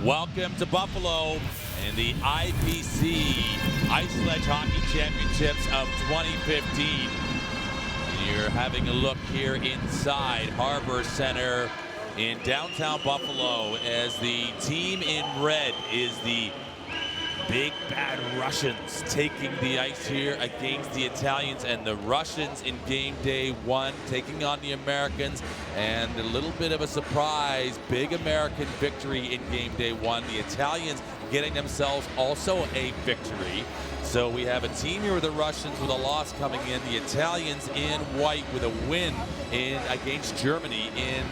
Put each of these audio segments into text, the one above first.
Welcome to Buffalo and the IPC Ice Sledge Hockey Championships of 2015. You're having a look here inside Harbor Center in downtown Buffalo as the team in red is the Big Bad Russians taking the ice here against the Italians, and the Russians in game day one taking on the Americans, and a little bit of a surprise, big American victory in game day one. The Italians getting themselves also a victory. So we have a team here with the Russians with a loss coming in, the Italians in white with a win against Germany in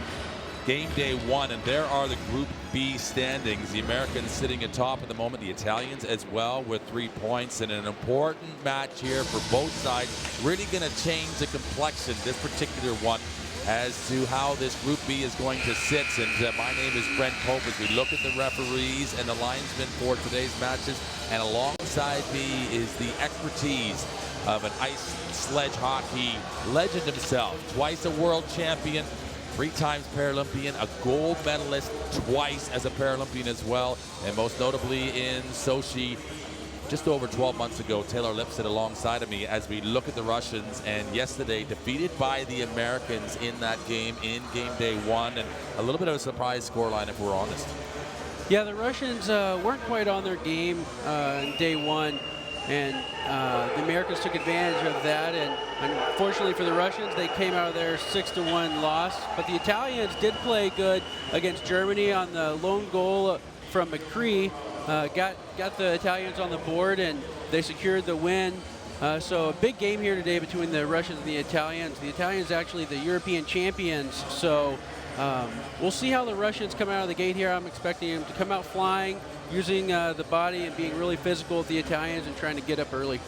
game day one, and there are the Group B standings. The Americans sitting atop at the moment, the Italians as well with 3 points, and an important match here for both sides. Really going to change the complexion, this particular one, as to how this Group B is going to sit. And my name is Brent Pope as we look at the referees and the linesmen for today's matches, and alongside me is the expertise of an ice sledge hockey legend himself, twice a world champion, 3 times Paralympian, a gold medalist twice as a Paralympian as well, and most notably in Sochi just over 12 months ago. Taylor Lipset alongside of me as we look at the Russians, and yesterday defeated by the Americans in that game in game day one, and a little bit of a surprise scoreline if we're honest. Yeah, the Russians weren't quite on their game in day one, and the Americans took advantage of that, and unfortunately for the Russians, they came out of their 6-1 loss. But the Italians did play good against Germany on the lone goal from McCree. Got the Italians on the board, and they secured the win. So a big game here today between the Russians and the Italians. The Italians actually the European champions, so we'll see how the Russians come out of the gate here. I'm expecting them to come out flying, using the body and being really physical with the Italians and trying to get up early.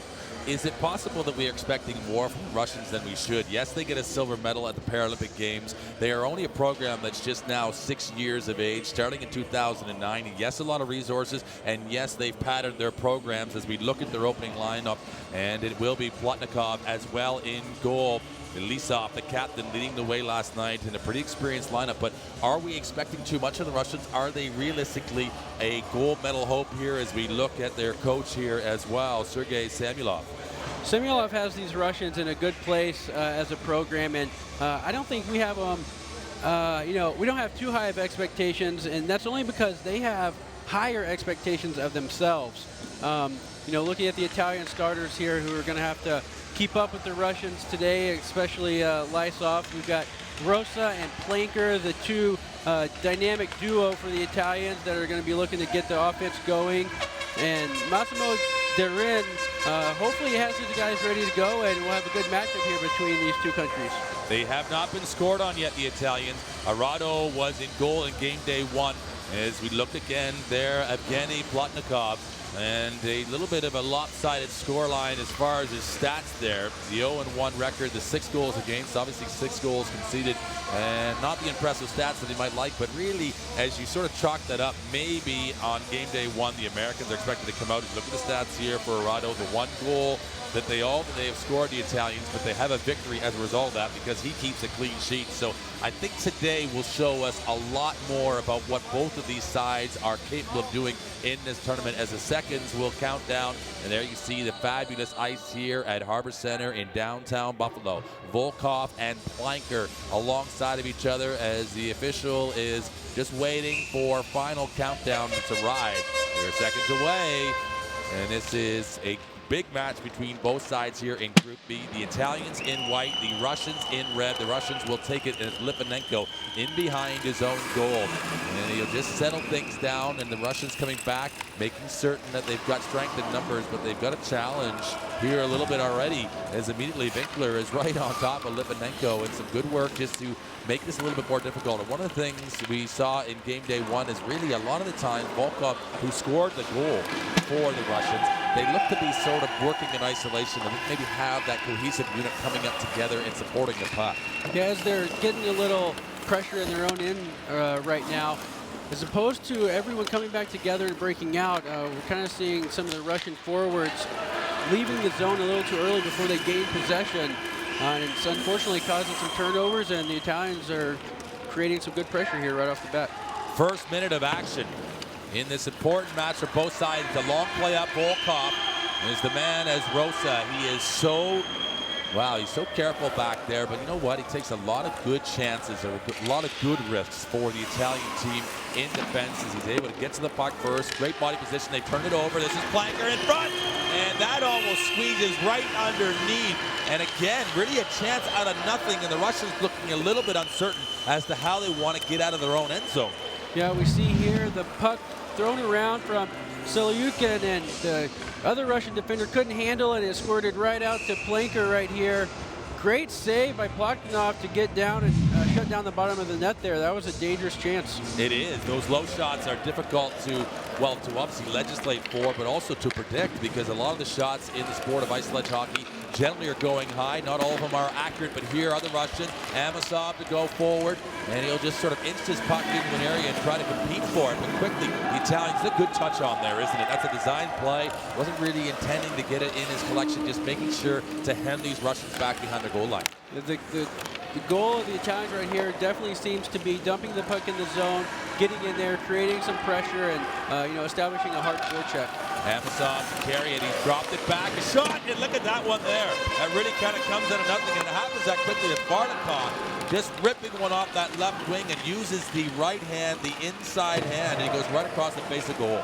Is it possible that we are expecting more from the Russians than we should? Yes, they get a silver medal at the Paralympic Games. They are only a program that's just now 6 years of age, starting in 2009. And yes, a lot of resources, and yes, they've patterned their programs as we look at their opening lineup, and it will be Plotnikov as well in goal. Lisov, the captain, leading the way last night in a pretty experienced lineup. But are we expecting too much of the Russians? Are they realistically a gold medal hope here as we look at their coach here as well, Sergei Samyulov? Samyulov has these Russians in a good place as a program, and I don't think we have we don't have too high of expectations, and that's only because they have higher expectations of themselves. Looking at the Italian starters here who are going to have to keep up with the Russians today, especially Lisov. We've got Rosa and Planker, the two dynamic duo for the Italians that are going to be looking to get the offense going. And Massimo Derin, hopefully he has these guys ready to go, and we'll have a good matchup here between these two countries. They have not been scored on yet, the Italians. Arado was in goal in game day one. As we look again there, Evgeny Plotnikov. And a little bit of a lopsided scoreline as far as his stats there. The 0-1 record, the 6 goals against, obviously 6 goals conceded, and not the impressive stats that he might like, but really, as you sort of chalk that up, maybe on game day one, the Americans are expected to come out and look at the stats here for Arado, the 1 goal that they have scored, the Italians, but they have a victory as a result of that because he keeps a clean sheet. So I think today will show us a lot more about what both of these sides are capable of doing in this tournament as the seconds will count down. And there you see the fabulous ice here at Harbor Center in downtown Buffalo. Volkov and Planker alongside of each other as the official is just waiting for final countdown to arrive. They're seconds away, and this is a big match between both sides here in Group B. The Italians in white, the Russians in red. The Russians will take it as Litvinenko in behind his own goal. And he'll just settle things down, and the Russians coming back, making certain that they've got strength in numbers, but they've got a challenge here a little bit already, as immediately Winkler is right on top of Litvinenko, and some good work just to make this a little bit more difficult. And one of the things we saw in game day one is really a lot of the time Volkov, who scored the goal for the Russians, they look to be sort of working in isolation and maybe have that cohesive unit coming up together and supporting the puck. Yeah, as they're getting a little pressure in their own end right now, as opposed to everyone coming back together and breaking out, we're kind of seeing some of the Russian forwards leaving the zone a little too early before they gain possession. And it's unfortunately causing some turnovers, and the Italians are creating some good pressure here right off the bat. First minute of action in this important match for both sides. It's a long play up. Volkov is the man as Rosa. He is so, wow, he's so careful back there. But you know what? He takes a lot of good chances, or a lot of good risks for the Italian team in defense as he's able to get to the puck first. Great body position. They turn it over. This is Planker in front. And that almost squeezes right underneath. And again, really a chance out of nothing. And the Russians looking a little bit uncertain as to how they want to get out of their own end zone. Yeah, we see here the puck thrown around from Selyukhin, and the other Russian defender couldn't handle it. It squirted right out to Planker right here. Great save by Plotkinov to get down and shut down the bottom of the net there. That was a dangerous chance. It is. Those low shots are difficult to, well, to obviously legislate for, but also to predict, because a lot of the shots in the sport of ice sledge hockey generally are going high. Not all of them are accurate, but here are the Russians. Amasov to go forward, and he'll just sort of inch his puck into an area and try to compete for it. But quickly, the Italians, a good touch on there, isn't it? That's a design play. Wasn't really intending to get it in his collection, just making sure to hem these Russians back behind their goal line. The goal of the Italians right here definitely seems to be dumping the puck in the zone, getting in there, creating some pressure, and establishing a hard forecheck. Amasov carry it. He's dropped it back. A shot, and look at that one there. That really kind of comes out of nothing, and it happens that quickly. That Bartikov just ripping one off that left wing and uses the right hand, the inside hand, and he goes right across the face of goal.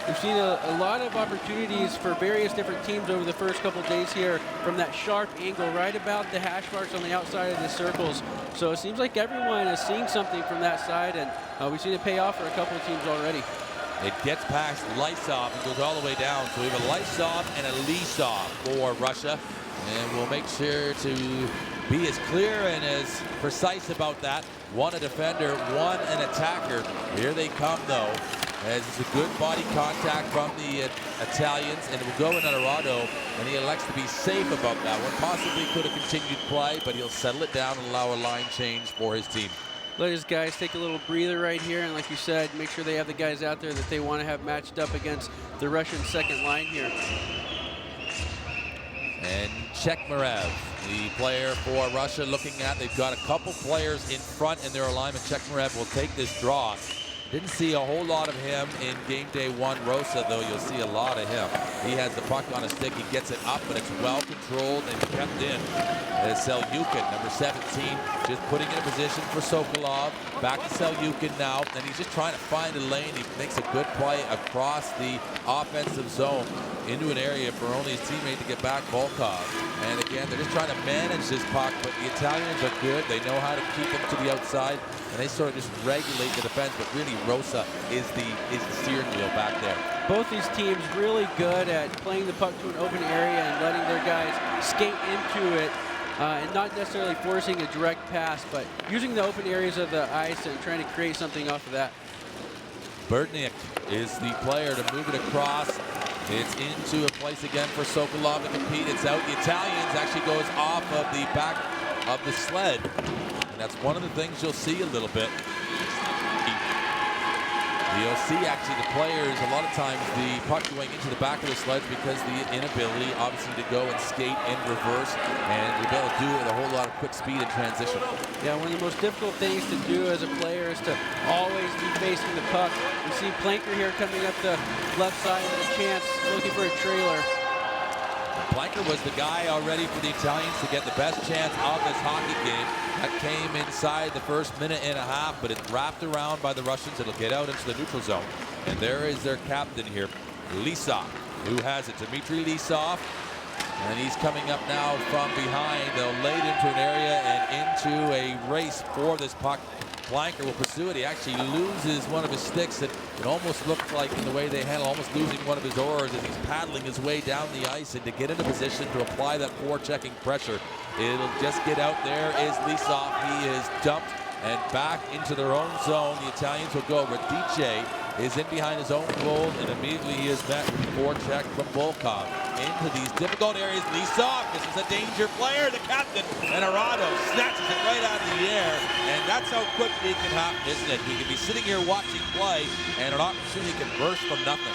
We've seen a lot of opportunities for various different teams over the first couple of days here from that sharp angle right about the hash marks on the outside of the circles. So it seems like everyone is seeing something from that side, and we've seen it pay off for a couple of teams already. It gets past Lysov and goes all the way down. So we have a Lysov and a Lisov for Russia. And we'll make sure to be as clear and as precise about that. One a defender, one an attacker. Here they come, though, as it's a good body contact from the Italians, and it will go in Arado, and he elects to be safe about that one. Possibly could have continued play, but he'll settle it down and allow a line change for his team. Let his guys take a little breather right here, and like you said, make sure they have the guys out there that they want to have matched up against the Russian second line here. And Chekmarev, the player for Russia, looking at, they've got a couple players in front in their alignment. Chekmarev will take this draw. Didn't see a whole lot of him in game day one. Rosa, though, you'll see a lot of him. He has the puck on a stick. He gets it up, but it's well controlled and kept in. As Selyukhin, number 17, just putting in a position for Sokolov. Back to Selyukhin now, and he's just trying to find a lane. He makes a good play across the offensive zone into an area for only his teammate to get back, Volkov. And again, they're just trying to manage this puck, but the Italians are good. They know how to keep him to the outside, and they sort of just regulate the defense, but really Rosa is the steering wheel back there. Both these teams really good at playing the puck to an open area and letting their guys skate into it, and not necessarily forcing a direct pass, but using the open areas of the ice and trying to create something off of that. Bertnik is the player to move it across. It's into a place again for Sokolov to compete. It's out. The Italians actually goes off of the back of the sled. And that's one of the things you'll see a little bit. You'll see actually the players, a lot of times the puck going into the back of the sledge because the inability obviously to go and skate in reverse and to be able to do it with a whole lot of quick speed and transition. Yeah, one of the most difficult things to do as a player is to always be facing the puck. We see Planker here coming up the left side with a chance, looking for a trailer. Planker was the guy already for the Italians to get the best chance of this hockey game. That came inside the first minute and a half, but it's wrapped around by the Russians. It'll get out into the neutral zone. And there is their captain here, Lisov, who has it. Dmitry Lisov. And he's coming up now from behind. They'll lay it into an area and into a race for this puck. Planker will pursue it. He actually loses one of his sticks. It almost looked like, in the way they handle, almost losing one of his oars as he's paddling his way down the ice, and to get into position to apply that forechecking pressure. It'll just get out. There is Lisov. He is dumped and back into their own zone. The Italians will go. Radice is in behind his own goal, and immediately he is met with the forecheck from Volkov. Into these difficult areas, Lisov, this is a danger player, the captain, and Arado snatches it right out of the air, and that's how quickly it can happen, isn't it? We can be sitting here watching play, and an opportunity can burst from nothing.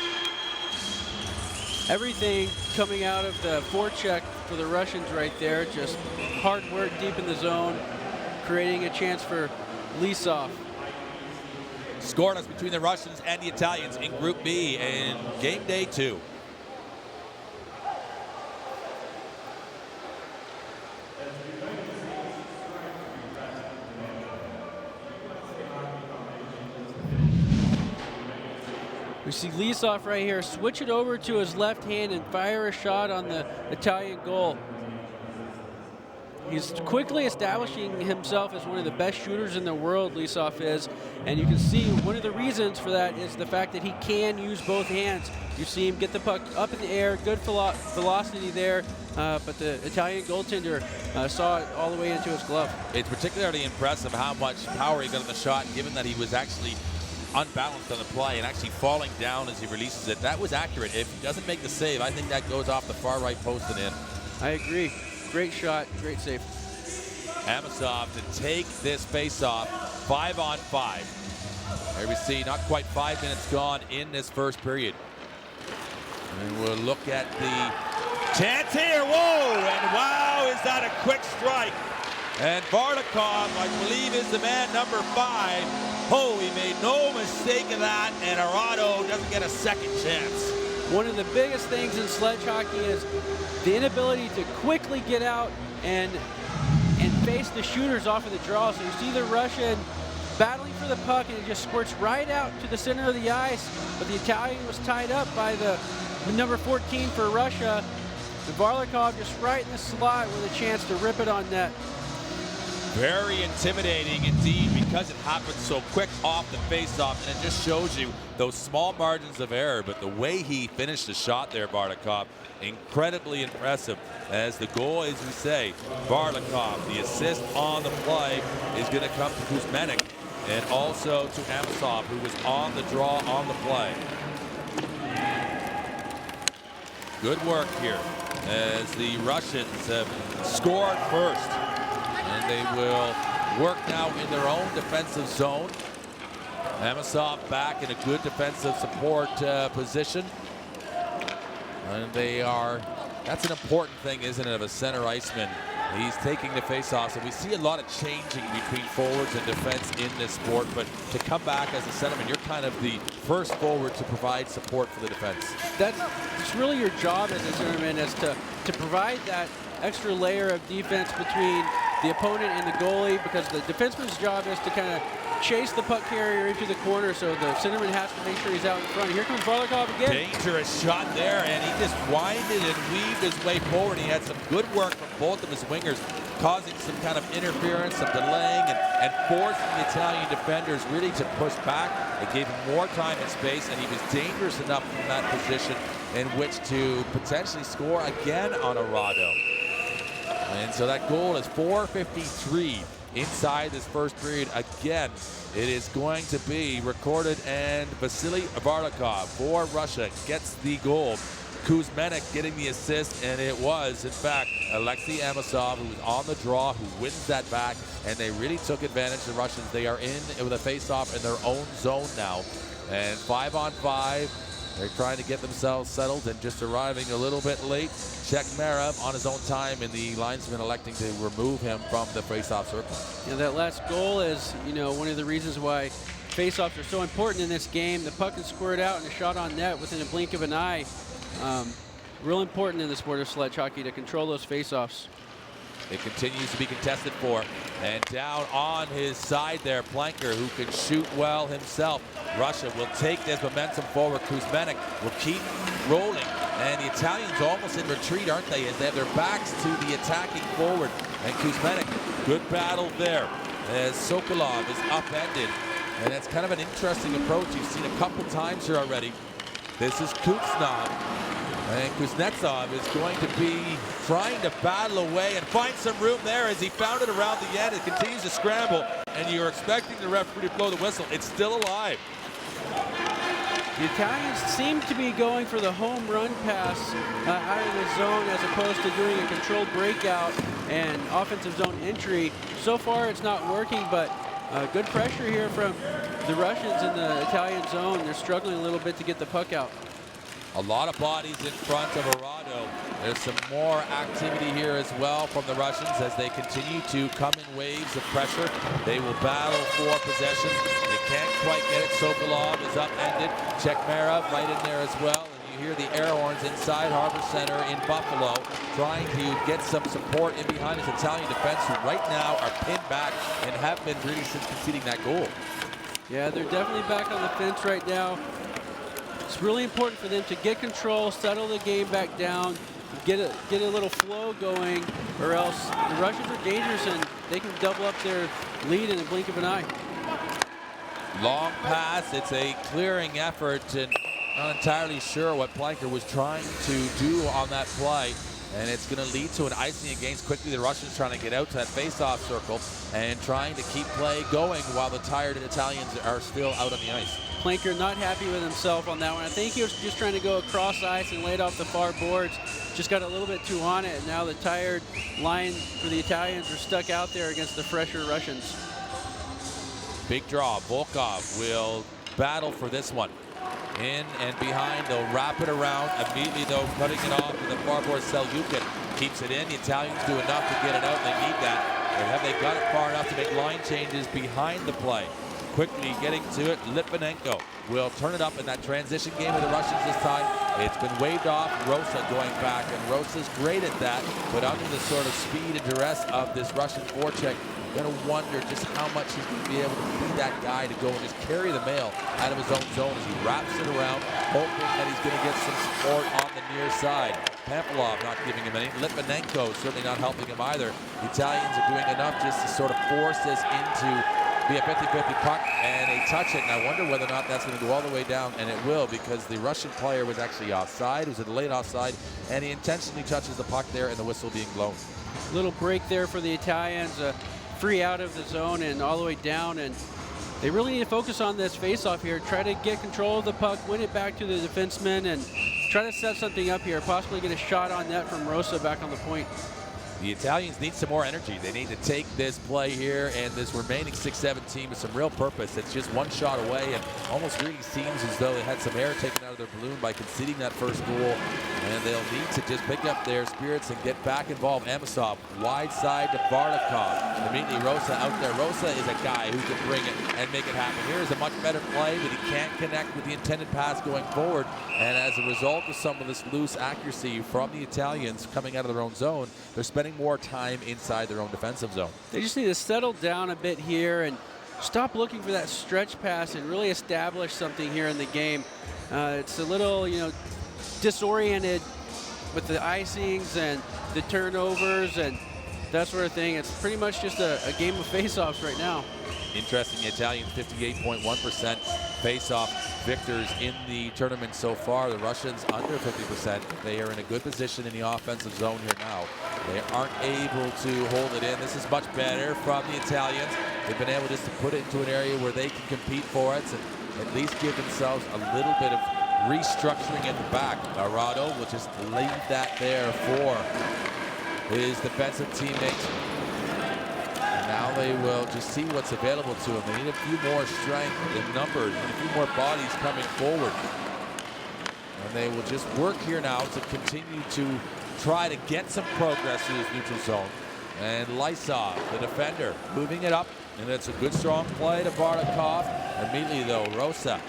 Everything coming out of the forecheck for the Russians right there, just hard work deep in the zone, creating a chance for Lisov. Scoreless between the Russians and the Italians in Group B in game day 2. We see Lisov right here switch it over to his left hand and fire a shot on the Italian goal. He's quickly establishing himself as one of the best shooters in the world, Lisov is. And you can see one of the reasons for that is the fact that he can use both hands. You see him get the puck up in the air, good velocity there, but the Italian goaltender saw it all the way into his glove. It's particularly impressive how much power he got on the shot, given that he was actually unbalanced on the play and actually falling down as he releases it. That was accurate. If he doesn't make the save, I think that goes off the far right post and in. I agree. Great shot, great save. Amosov to take this face-off, 5-on-5. There we see not quite 5 minutes gone in this first period. And we'll look at the chance here. Whoa! And wow, is that a quick strike? And Varlikov, I believe, is the man number 5. Oh, he made no mistake of that, and Arado doesn't get a second chance. One of the biggest things in sledge hockey is the inability to quickly get out and face the shooters off of the draw. So you see the Russian battling for the puck, and it just squirts right out to the center of the ice. But the Italian was tied up by the number 14 for Russia. The Varlikov just right in the slot with a chance to rip it on net. Very intimidating indeed, because it happened so quick off the face-off, and it just shows you those small margins of error. But the way he finished the shot there, Varlikov, incredibly impressive. As the goal, as we say, Varlikov, the assist on the play is going to come to Kuzmenik and also to Amosov, who was on the draw on the play. Good work here as the Russians have scored first. And they will work now in their own defensive zone. Amosov back in a good defensive support position. And they are, that's an important thing, isn't it, of a center iceman. He's taking the face-off. So we see a lot of changing between forwards and defense in this sport. But to come back as a centerman, you're kind of the first forward to provide support for the defense. It's really your job as a centerman, is to provide that extra layer of defense between the opponent and the goalie, because the defenseman's job is to kind of chase the puck carrier into the corner, so the centerman has to make sure he's out in front. Here comes Varlikov again. Dangerous shot there, and he just winded and weaved his way forward. He had some good work from both of his wingers, causing some kind of interference, some delaying, and forcing the Italian defenders really to push back. It gave him more time and space, and he was dangerous enough from that position in which to potentially score again on Arado. And so that goal is 4:53 inside this first period. Again, it is going to be recorded, and Vasily Varlikov for Russia gets the goal. Kuzmenik getting the assist, and it was, in fact, Alexei Amosov, who was on the draw, who wins that back, and they really took advantage. The Russians, they are in with a face-off in their own zone now, and 5-on-5. They're trying to get themselves settled and just arriving a little bit late. Chekmerev on his own time, and the linesman electing to remove him from the face-off circle. You know, that last goal is, one of the reasons why face-offs are so important in this game. The puck is squirted out and a shot on net within a blink of an eye. Real important in the sport of sledge hockey to control those face-offs. It continues to be contested for, and down on his side there, Planker, who can shoot well himself. Russia will take this momentum forward. Kuzmenik will keep rolling, and the Italians almost in retreat, aren't they, as they have their backs to the attacking forward. And Kuzmenik, good battle there as Sokolov is upended, and it's kind of an interesting approach you've seen a couple times here already. This is Kuznetsov. And Kuznetsov is going to be trying to battle away and find some room there as he found it around the end. It continues to scramble, and you're expecting the referee to blow the whistle. It's still alive. The Italians seem to be going for the home run pass out of the zone as opposed to doing a controlled breakout and offensive zone entry. So far, it's not working, but good pressure here from the Russians in the Italian zone. They're struggling a little bit to get the puck out. A lot of bodies in front of Arado. There's some more activity here as well from the Russians as they continue to come in waves of pressure. They will battle for possession. They can't quite get it. Sokolov is upended. Chekmerov right in there as well. And you hear the air horns inside Harbor Center in Buffalo, trying to get some support in behind his Italian defense, who right now are pinned back and have been really since conceding that goal. Yeah, they're definitely back on the fence right now. It's really important for them to get control, settle the game back down, get a little flow going, or else the Russians are dangerous and they can double up their lead in the blink of an eye. Long pass. It's a clearing effort, and not entirely sure what Planker was trying to do on that play. And it's going to lead to an icing against quickly. The Russians trying to get out to that face-off circle and trying to keep play going while the tired Italians are still out on the ice. Planker not happy with himself on that one. I think he was just trying to go across ice and lay it off the far boards. Just got a little bit too on it, and now the tired line for the Italians are stuck out there against the fresher Russians. Big draw. Volkov will battle for this one. In and behind, they'll wrap it around. Immediately, though, cutting it off to the far board. Selyukin keeps it in. The Italians do enough to get it out. They need that. Or have they got it far enough to make line changes behind the play? Quickly getting to it, Litvinenko will turn it up in that transition game with the Russians this time. It's been waved off. Rosa going back, and Rosa's great at that, but under the sort of speed and duress of this Russian forecheck, you're going to wonder just how much he's going to be able to be that guy to go and just carry the mail out of his own zone as he wraps it around, hoping that he's going to get some support on the near side. Pamphilov not giving him any. Litvinenko certainly not helping him either. The Italians are doing enough just to sort of force this into be a 50-50 puck, and they touch it, and I wonder whether or not that's going to go all the way down, and it will, because the Russian player was actually offside. It was a delayed offside, and he intentionally touches the puck there, and the whistle being blown. Little break there for the Italians, free out of the zone and all the way down, and they really need to focus on this face-off here, try to get control of the puck, win it back to the defenseman, and try to set something up here, possibly get a shot on net from Rosa back on the point. The Italians need some more energy. They need to take this play here and this remaining 6-7 team with some real purpose. It's just one shot away, and almost really seems as though they had some air taken out of their balloon by conceding that first goal. And they'll need to just pick up their spirits and get back involved. Amosov, wide side to Varlikov. Immediately Rosa out there. Rosa is a guy who can bring it and make it happen. Here's a much better play, but he can't connect with the intended pass going forward. And as a result of some of this loose accuracy from the Italians coming out of their own zone, they're spending more time inside their own defensive zone. They just need to settle down a bit here and stop looking for that stretch pass and really establish something here in the game. It's a little, disoriented with the icings and the turnovers and that sort of thing. It's pretty much just a game of face-offs right now. Interesting, the Italians 58.1% face-off victors in the tournament so far. The Russians under 50%. They are in a good position in the offensive zone here now. They aren't able to hold it in. This is much better from the Italians. They've been able just to put it into an area where they can compete for it and at least give themselves a little bit of restructuring at the back. Arado will just leave that there for his defensive teammates. Now they will just see what's available to them. They need a few more strength in numbers, and a few more bodies coming forward. And they will just work here now to continue to try to get some progress in this neutral zone. And Lysov, the defender, moving it up. And it's a good, strong play to Varlikov. Immediately, though, Rosa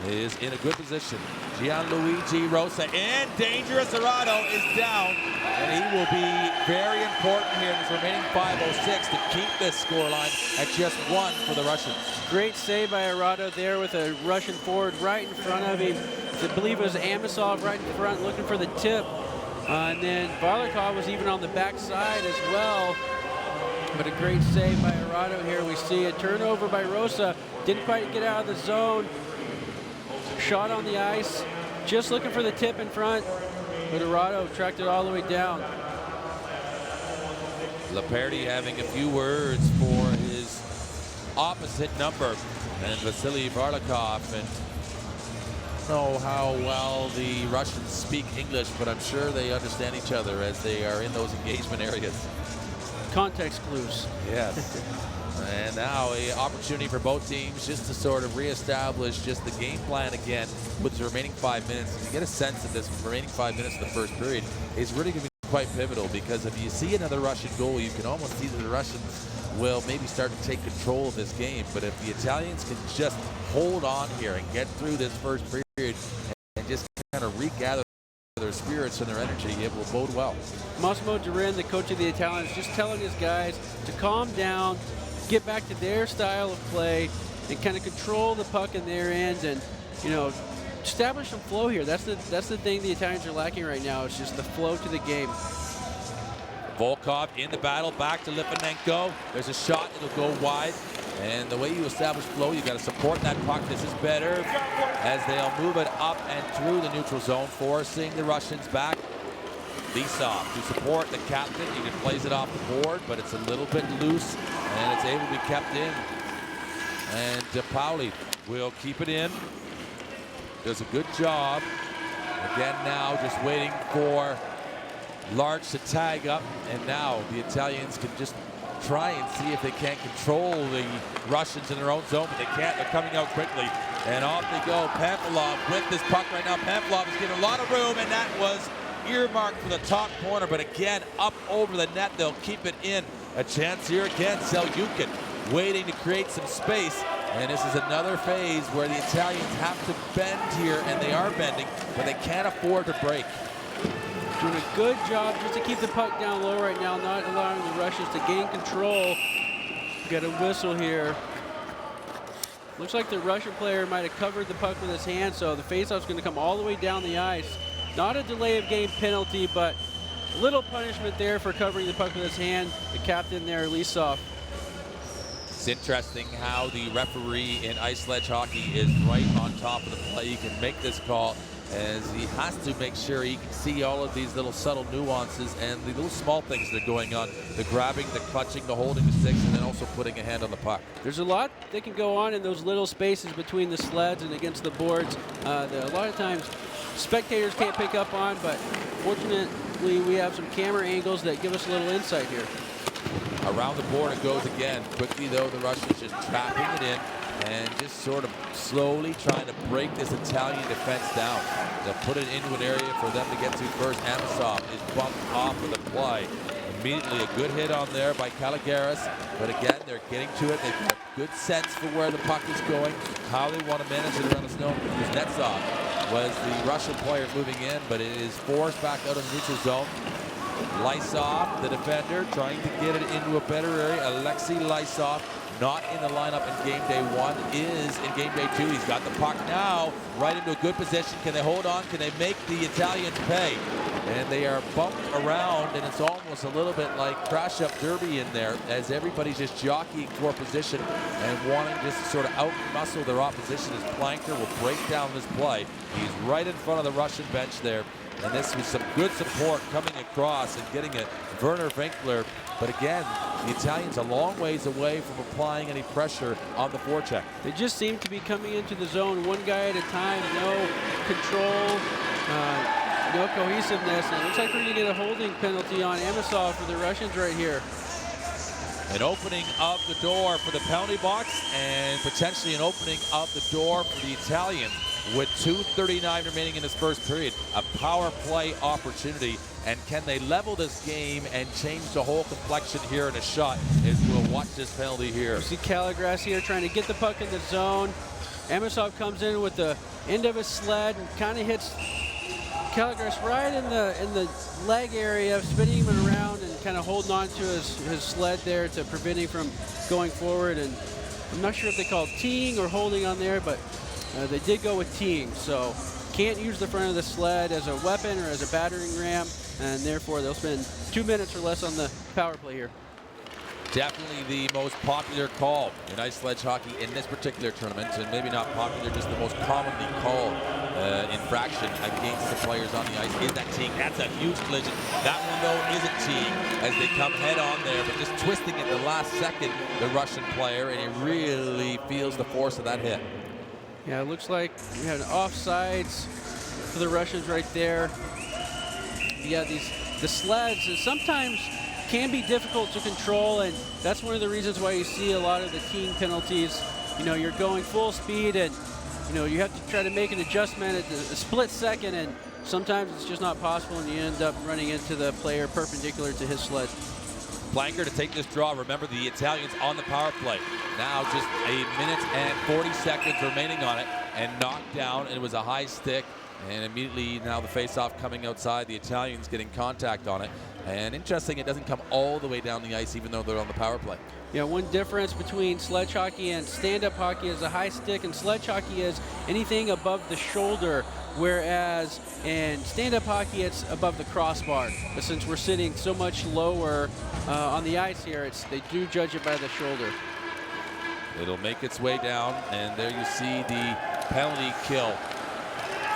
is in a good position. Gianluigi Rosa in. Dangerous. Arado is down. And he will be very important here in this remaining 5:06 to keep this scoreline at just 1 for the Russians. Great save by Arado there with a Russian forward right in front of him. I believe it was Amosov right in front looking for the tip. And then Varlikov was even on the backside as well. But a great save by Arado here. We see a turnover by Rosa. Didn't quite get out of the zone. Shot on the ice. Just looking for the tip in front. But Arado tracked it all the way down. Laperti having a few words for his opposite number. And Vasily Varlikov. And I don't know how well the Russians speak English, but I'm sure they understand each other as they are in those engagement areas. Context clues. Yes. And now an opportunity for both teams just to sort of reestablish just the game plan again with the remaining 5 minutes. And you get a sense that this remaining 5 minutes of the first period is really going to be quite pivotal, because if you see another Russian goal, you can almost see that the Russians will maybe start to take control of this game. But if the Italians can just hold on here and get through this first period and just kind of regather their spirits and their energy, it will bode well. Massimo Durin, the coach of the Italians, just telling his guys to calm down, get back to their style of play, and kind of control the puck in their end, and establish some flow here. That's the thing the Italians are lacking right now. It's just the flow to the game. Volkov in the battle, back to Lipanenko. There's a shot, it'll go wide. And the way you establish flow, you got to support that puck. This is better as they'll move it up and through the neutral zone, forcing the Russians back. Lisov to support the captain. He just plays it off the board, but it's a little bit loose, and it's able to be kept in. And Pauli will keep it in. Does a good job. Again now, just waiting for Large to tag up, and now the Italians can just try and see if they can't control the Russians in their own zone, but they can't. They're coming out quickly, and off they go. Pamphilov with this puck right now. Pamphilov is given a lot of room, and that was earmarked for the top corner, but again, up over the net. They'll keep it in. A chance here again. Selyukin waiting to create some space, and this is another phase where the Italians have to bend here, and they are bending, but they can't afford to break. Doing a good job just to keep the puck down low right now, not allowing the Russians to gain control. Got a whistle here. Looks like the Russian player might have covered the puck with his hand, so the faceoff's going to come all the way down the ice. Not a delay of game penalty, but little punishment there for covering the puck with his hand. The captain there, Lisov. It's interesting how the referee in ice sledge hockey is right on top of the play. He can make this call, as he has to make sure he can see all of these little subtle nuances and the little small things that are going on. The grabbing, the clutching, the holding the sticks, and then also putting a hand on the puck. There's a lot that can go on in those little spaces between the sleds and against the boards. A lot of times spectators can't pick up on, but fortunately we have some camera angles that give us a little insight here. Around the board it goes again. Quickly though, the Russians just trapping it in and just sort of slowly trying to break this Italian defense down. They'll put it into an area for them to get to first. Amosov is bumped off of the play. Immediately a good hit on there by Caligaris, but again, they're getting to it. They've got good sense for where the puck is going, how they want to manage it around the snow. Kuznetsov was the Russian player moving in, but it is forced back out of the neutral zone. Lysov, the defender, trying to get it into a better area. Alexei Lysov, not in the lineup in game day 1, is in game day 2. He's got the puck now, right into a good position. Can they hold on? Can they make the Italians pay? And they are bumped around, and it's almost a little bit like crash-up derby in there, as everybody's just jockeying for position and wanting just to sort of out-muscle their opposition, as Planker will break down this play. He's right in front of the Russian bench there. And this was some good support coming across and getting it. Werner Winkler, but again, the Italians a long ways away from applying any pressure on the forecheck. They just seem to be coming into the zone one guy at a time, no control, no cohesiveness. And it looks like we're going to get a holding penalty on Amosov for the Russians right here. An opening of the door for the penalty box, and potentially an opening of the door for the Italians. With 2:39 remaining in this first period, a power play opportunity. And can they level this game and change the whole complexion here in a shot, as we'll watch this penalty here. You see Caligaris here trying to get the puck in the zone. Amosov comes in with the end of his sled and kind of hits Caligaris right in the leg area, spinning him around and kind of holding on to his sled there to prevent him from going forward. And I'm not sure if they call it teeing or holding on there, but they did go with teeing, so can't use the front of the sled as a weapon or as a battering ram, and therefore they'll spend 2 minutes or less on the power play here. Definitely the most popular call in ice sledge hockey in this particular tournament, and maybe not popular, just the most commonly called infraction against the players on the ice is that teeing. That's a huge collision. That one though isn't teeing, as they come head on there, but just twisting at the last second, the Russian player, and he really feels the force of that hit. Yeah, it looks like we had an offsides for the Russians right there. Yeah, the sleds sometimes can be difficult to control, and that's one of the reasons why you see a lot of the team penalties. You know, you're going full speed, and you know, you have to try to make an adjustment at a split second, and sometimes it's just not possible, and you end up running into the player perpendicular to his sled. Planker to take this draw. Remember, the Italians on the power play. Now just a minute and 40 seconds remaining on it, and knocked down, and it was a high stick, and immediately now the face-off coming outside, the Italians getting contact on it. And interesting, it doesn't come all the way down the ice even though they're on the power play. Yeah, one difference between sledge hockey and stand-up hockey is a high stick, and sledge hockey is anything above the shoulder, whereas in stand-up hockey it's above the crossbar. But since we're sitting so much lower on the ice here, they do judge it by the shoulder. It'll make its way down, and there you see the penalty kill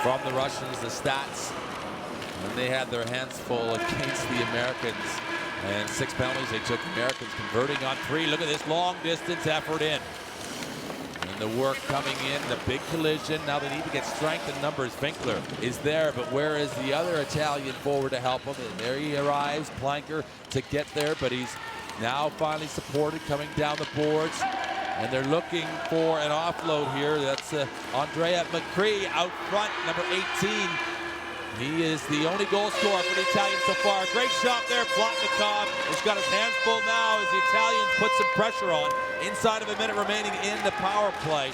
from the Russians, the stats. And they had their hands full against the Americans. And 6 penalties they took. Americans converting on 3. Look at this long distance effort in. And the work coming in, the big collision. Now they need to get strength in numbers. Winkler is there, but where is the other Italian forward to help him? And there he arrives, Planker, to get there, but he's now finally supported coming down the boards. And they're looking for an offload here. That's Andrea McCree out front, number 18. He is the only goal scorer for the Italians so far. Great shot there, Plotnikov. He's got his hands full now as the Italians put some pressure on. Inside of a minute remaining in the power play.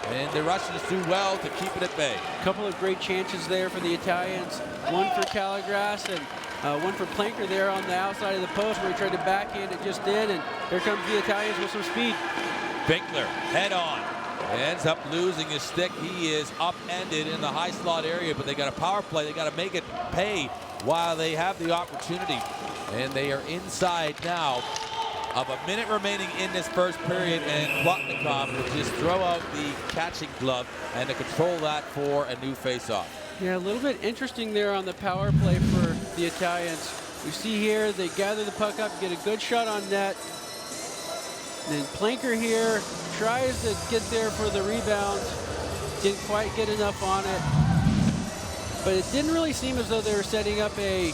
And the Russians do well to keep it at bay. A couple of great chances there for the Italians. One for Calagras and one for Planker there on the outside of the post where he tried to backhand it just in. And here comes the Italians with some speed. Winkler, head on. Ends up losing his stick. He is upended in the high slot area, but they got a power play. They got to make it pay while they have the opportunity. And they are inside now of a minute remaining in this first period, and Plotnikov will just throw out the catching glove and to control that for a new face-off. Yeah, a little bit interesting there on the power play for the Italians. We see here they gather the puck up, get a good shot on net. Then Planker here tries to get there for the rebound. Didn't quite get enough on it. But it didn't really seem as though they were setting up a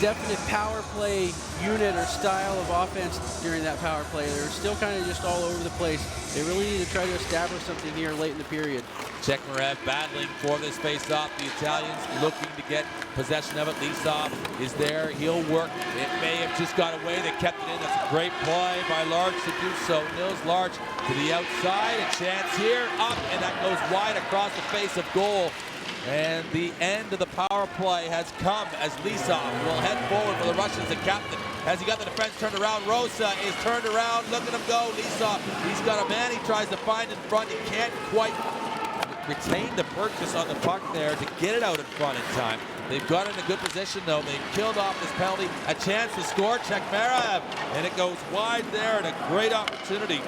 definite power play unit or style of offense during that power play. They were still kind of just all over the place. They really need to try to establish something here late in the period. Chekmarev battling for this face-off. The Italians looking to get possession of it. Lisov is there. He'll work. It may have just got away. They kept it in. That's a great play by Large to do so. Nils Large to the outside. A chance here. Up, and that goes wide across the face of goal. And the end of the power play has come as Lisov will head forward for the Russians. The captain, has he got the defense turned around? Rosa is turned around. Look at him go. Lisov, he's got a man he tries to find in front. He can't quite retain the purchase on the puck there to get it out in front in time. They've got it in a good position, though. They've killed off this penalty. A chance to score, Chekmarev. And it goes wide there, and a great opportunity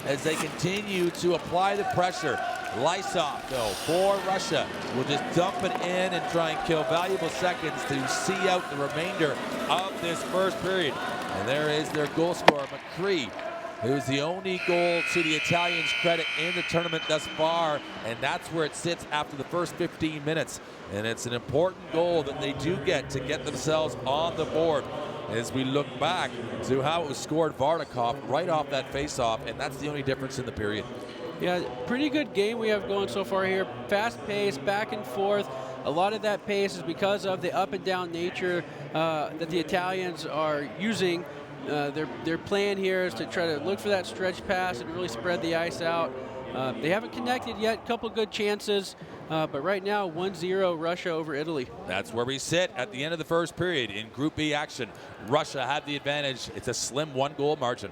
as they continue to apply the pressure. Lysov, though, for Russia, will just dump it in and try and kill valuable seconds to see out the remainder of this first period. And there is their goal scorer, McCree, who's the only goal to the Italians' credit in the tournament thus far, and that's where it sits after the first 15 minutes. And it's an important goal that they do get to get themselves on the board as we look back to how it was scored. Vardakov right off that face-off, and that's the only difference in the period. Yeah, pretty good game we have going so far here. Fast pace, back and forth. A lot of that pace is because of the up and down nature that the Italians are using. Their plan here is to try to look for that stretch pass and really spread the ice out. They haven't connected yet, couple good chances, but right now 1-0 Russia over Italy. That's where we sit at the end of the first period in Group B action. Russia had the advantage. It's a slim 1-goal margin.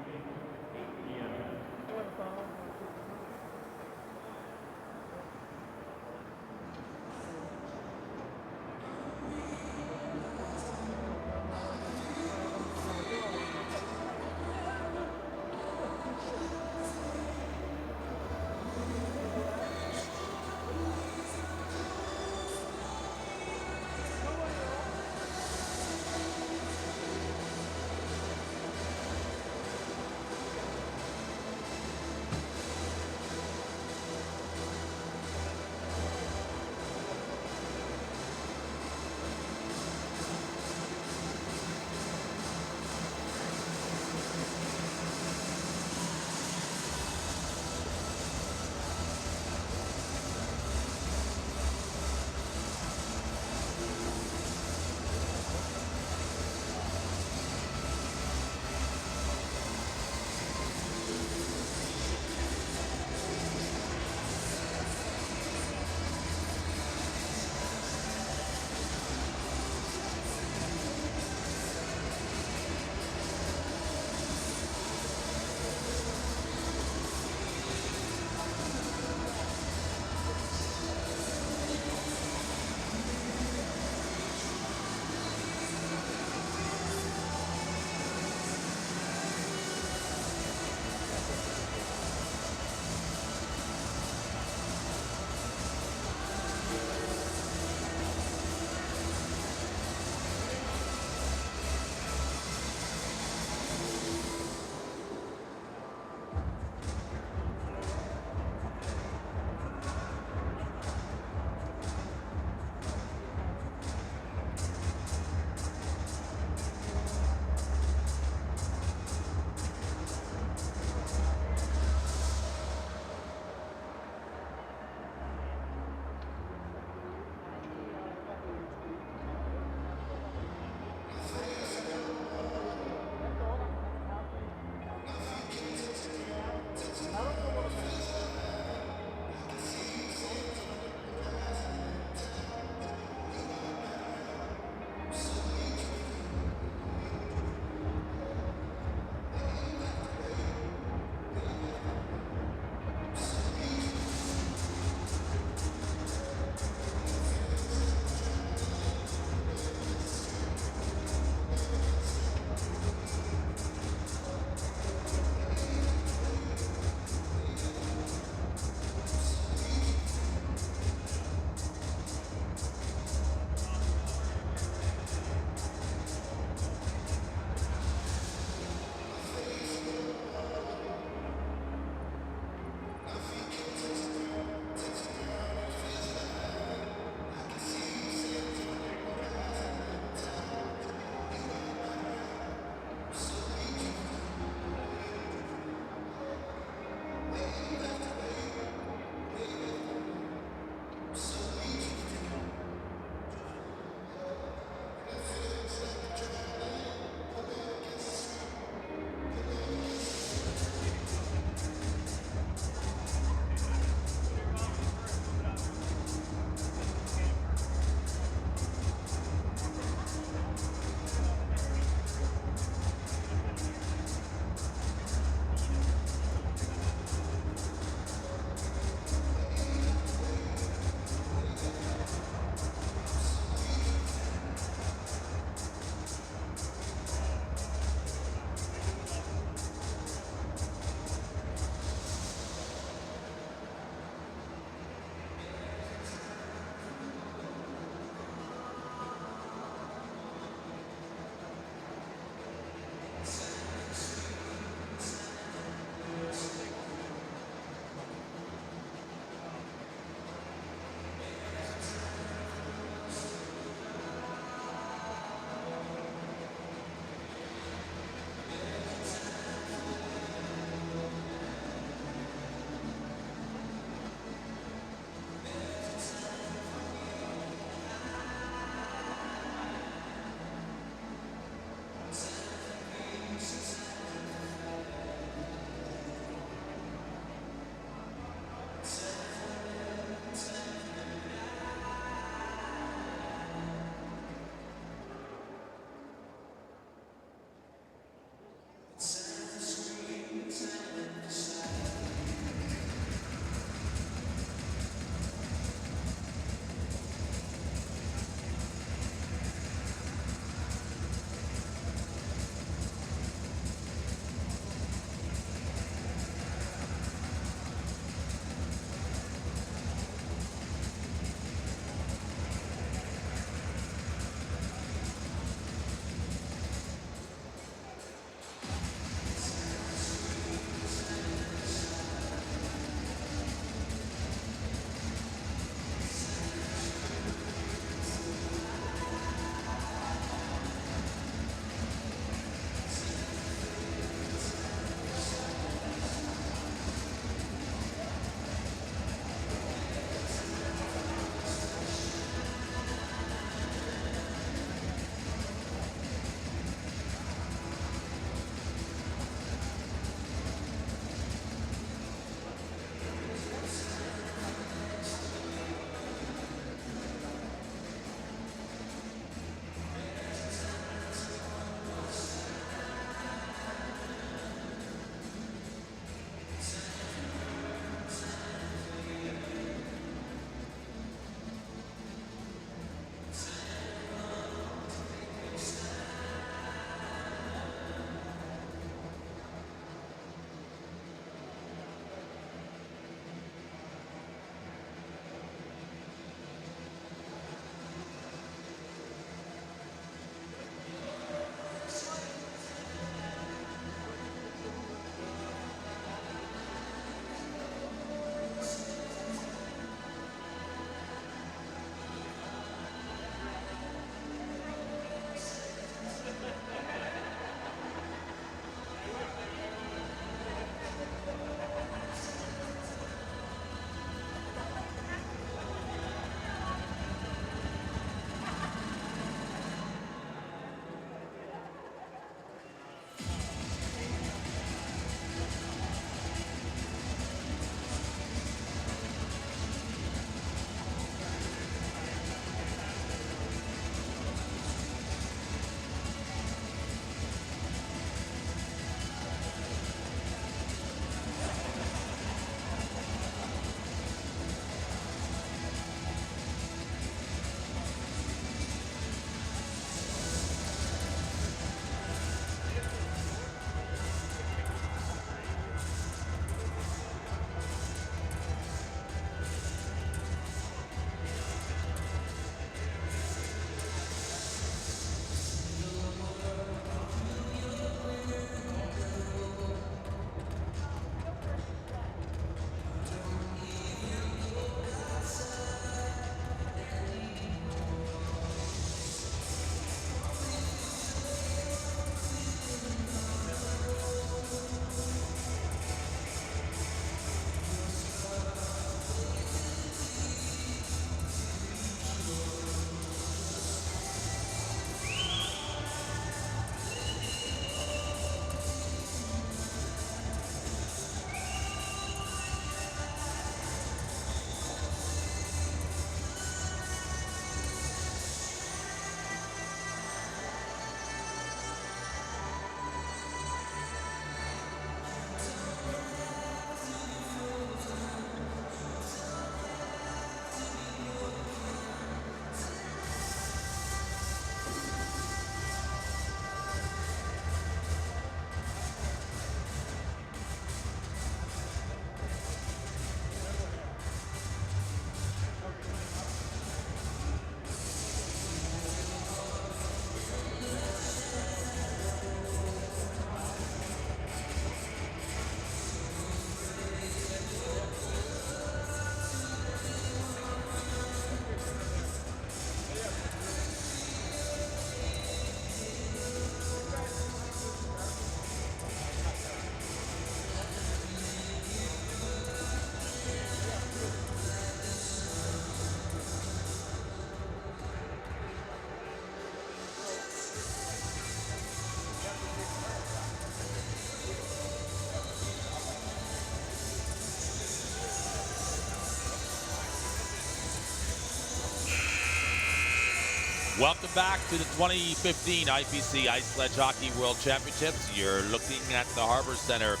Welcome back to the 2015 IPC Ice Sledge Hockey World Championships. You're looking at the Harbor Center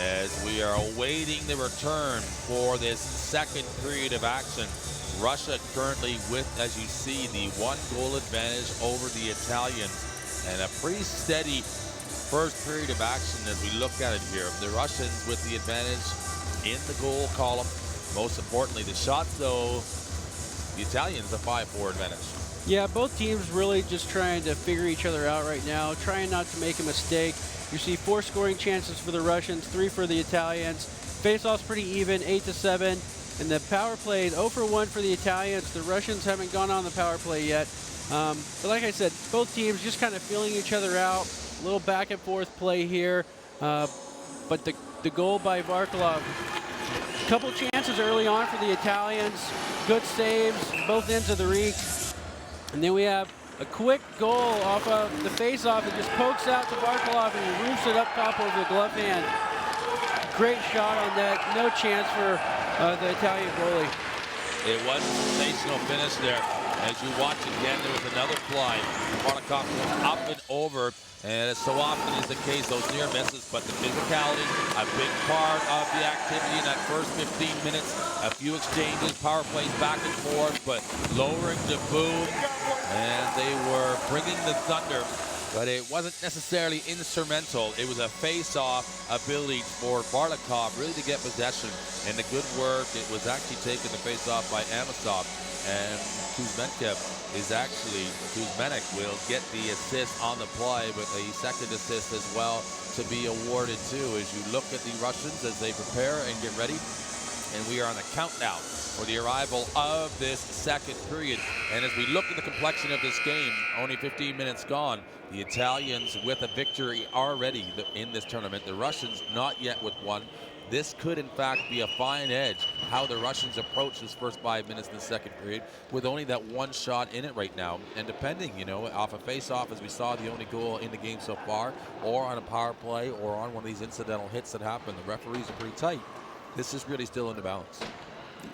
as we are awaiting the return for this second period of action. Russia currently with, as you see, the 1-goal advantage over the Italians, and a pretty steady first period of action as we look at it here. The Russians with the advantage in the goal column. Most importantly, the shots, though, the Italians a 5-4 advantage. Yeah, both teams really just trying to figure each other out right now, trying not to make a mistake. You see 4 scoring chances for the Russians, 3 for the Italians. Face-offs pretty even, 8-7. And the power play, 0 for 1 for the Italians. The Russians haven't gone on the power play yet. But like I said, both teams just kind of feeling each other out. A little back and forth play here. But the goal by Varkolov, a couple chances early on for the Italians. Good saves, both ends of the rink. And then we have a quick goal off of the face-off. It just pokes out to Varkolov and he roofs it up top over the glove hand. Great shot on that. No chance for the Italian goalie. It was a sensational finish there. As you watch again, there was another fly. Varkolov was up and over, and as so often is the case, those near misses, but the physicality, a big part of the activity in that first 15 minutes. A few exchanges, power plays back and forth, but lowering the boom, and they were bringing the thunder. But it wasn't necessarily instrumental. It was a face-off ability for Varkolov really to get possession. And the good work, it was actually taken the face-off by Amosov. And Kuzmenchev will get the assist on the play, but a second assist as well to be awarded too. As you look at the Russians as they prepare and get ready. And we are on the countdown for the arrival of this second period. And as we look at the complexion of this game, only 15 minutes gone, the Italians with a victory already in this tournament. The Russians not yet with one. This could, in fact, be a fine edge, how the Russians approach this first 5 minutes in the second period with only that one shot in it right now. And depending, off a face-off, as we saw the only goal in the game so far, or on a power play, or on one of these incidental hits that happen, the referees are pretty tight. This is really still in the balance.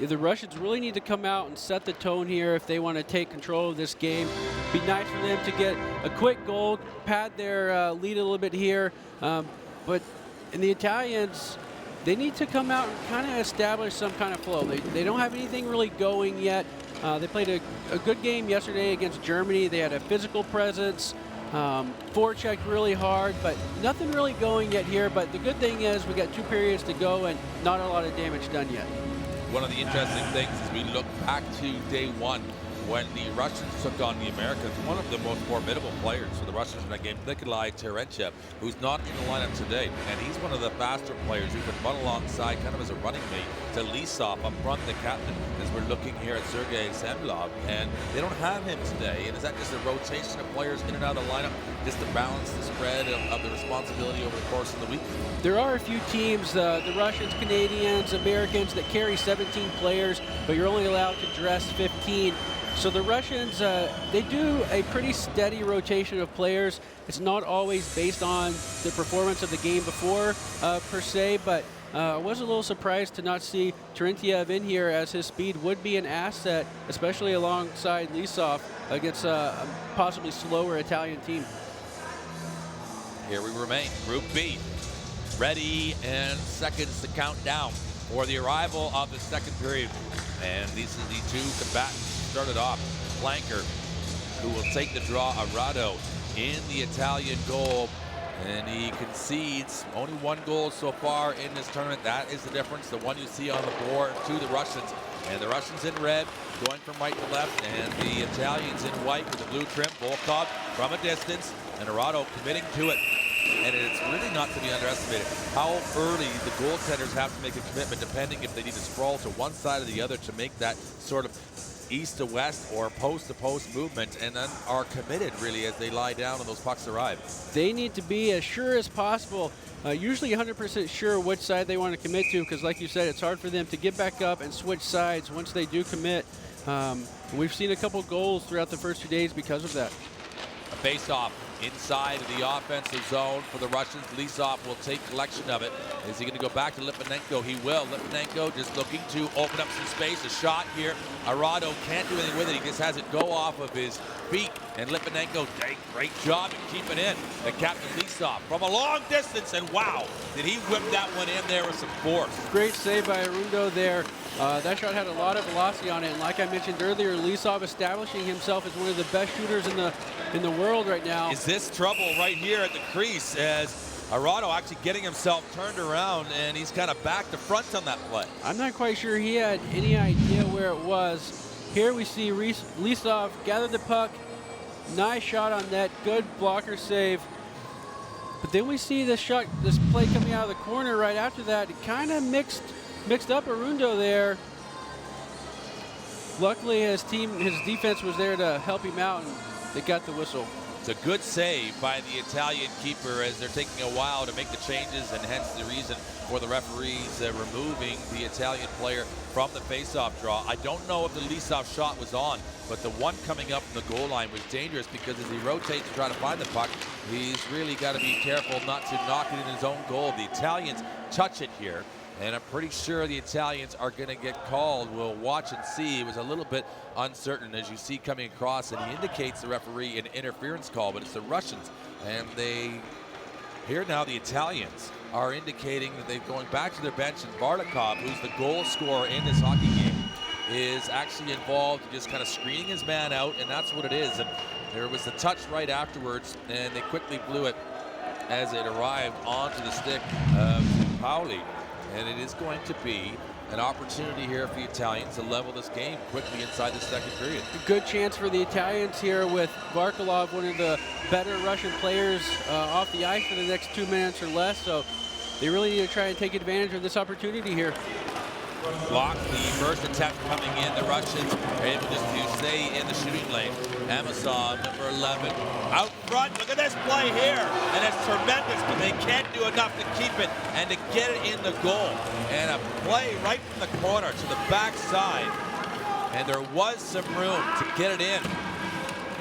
The Russians really need to come out and set the tone here if they want to take control of this game. Be nice for them to get a quick goal, pad their lead a little bit here. But in the Italians, they need to come out and kind of establish some kind of flow. They don't have anything really going yet. They played a good game yesterday against Germany. They had a physical presence, forechecked really hard, but nothing really going yet here. But the good thing is we got 2 periods to go and not a lot of damage done yet. One of the interesting things is we look back to day 1 when the Russians took on the Americans. One of the most formidable players for the Russians in that game, Nikolai Terentyev, who's not in the lineup today. And he's one of the faster players who can run alongside kind of as a running mate to Lisov up front, the captain, as we're looking here at Sergei Samilov. And they don't have him today. And is that just a rotation of players in and out of the lineup just to balance the spread of the responsibility over the course of the week? There are a few teams, the Russians, Canadians, Americans, that carry 17 players, but you're only allowed to dress 15. So the Russians, they do a pretty steady rotation of players. It's not always based on the performance of the game before, per se, but I was a little surprised to not see Terentyev in here, as his speed would be an asset, especially alongside Lisov against a possibly slower Italian team. Here we remain, Group B. Ready and seconds to count down for the arrival of the second period. And these are the 2 combatants. Started off, flanker, who will take the draw, Arado, in the Italian goal. And he concedes only 1 goal so far in this tournament. That is the difference, the one you see on the board to the Russians. And the Russians in red, going from right to left, and the Italians in white with the blue trim. Volkov from a distance, and Arado committing to it. And it's really not to be underestimated how early the goaltenders have to make a commitment, depending if they need to sprawl to one side or the other to make that sort of east to west or post to post movement, and then are committed really as they lie down and those pucks arrive. They need to be as sure as possible, usually 100% sure which side they want to commit to, because like you said, it's hard for them to get back up and switch sides once they do commit. We've seen a couple goals throughout the first 2 days because of that. A face-off inside of the offensive zone for the Russians. Lisov will take collection of it. Is he going to go back to Litvinenko? He will. Litvinenko just looking to open up some space. A shot here. Arado can't do anything with it. He just has it go off of his feet. And Litvinenko, great job at keeping in. The captain Lisov from a long distance. And wow, did he whip that one in there with some force. Great save by Arundo there. That shot had a lot of velocity on it. And like I mentioned earlier, Lisov establishing himself as one of the best shooters in the world right now. Is this trouble right here at the crease as Arado actually getting himself turned around, and he's kind of back to front on that play. I'm not quite sure he had any idea where it was. Here we see Lisov gather the puck. Nice shot on net, good blocker save. But then we see this play coming out of the corner right after that. It kind of mixed up Arundo there. Luckily his defense was there to help him out, and they got the whistle. It's a good save by the Italian keeper as they're taking a while to make the changes, and hence the reason for the referees removing the Italian player from the faceoff draw. I don't know if the Lisov shot was on, but the one coming up from the goal line was dangerous because as he rotates to try to find the puck, he's really got to be careful not to knock it in his own goal. The Italians touch it here, and I'm pretty sure the Italians are going to get called. We'll watch and see. It was a little bit uncertain as you see coming across, and he indicates the referee an interference call, but it's the Russians. And here now the Italians are indicating that they're going back to their bench, and Bartikov, who's the goal scorer in this hockey game, is actually involved in just kind of screening his man out, and that's what it is. And there was the touch right afterwards, and they quickly blew it as it arrived onto the stick of Pauli. And it is going to be an opportunity here for the Italians to level this game quickly inside the second period. A good chance for the Italians here with Varkolov, one of the better Russian players off the ice for the next 2 minutes or less. So they really need to try and take advantage of this opportunity here. Block the first attempt coming in. The Russians are able just to stay in the shooting lane. Amosov, number 11, out front. Look at this play here, and it's tremendous, but they can't do enough to keep it and to get it in the goal. And a play right from the corner to the backside, and there was some room to get it in.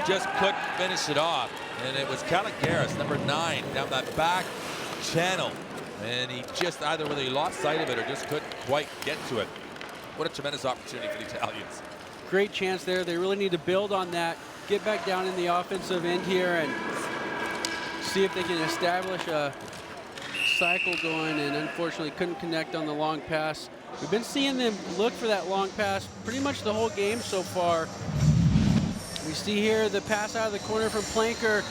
Just couldn't finish it off, and it was Kalagaris, number 9, down that back channel. And he just either really lost sight of it or just couldn't quite get to it. What a tremendous opportunity for the Italians. Great chance there. They really need to build on that, get back down in the offensive end here and see if they can establish a cycle going, and unfortunately couldn't connect on the long pass. We've been seeing them look for that long pass pretty much the whole game so far. We see here the pass out of the corner from Planker.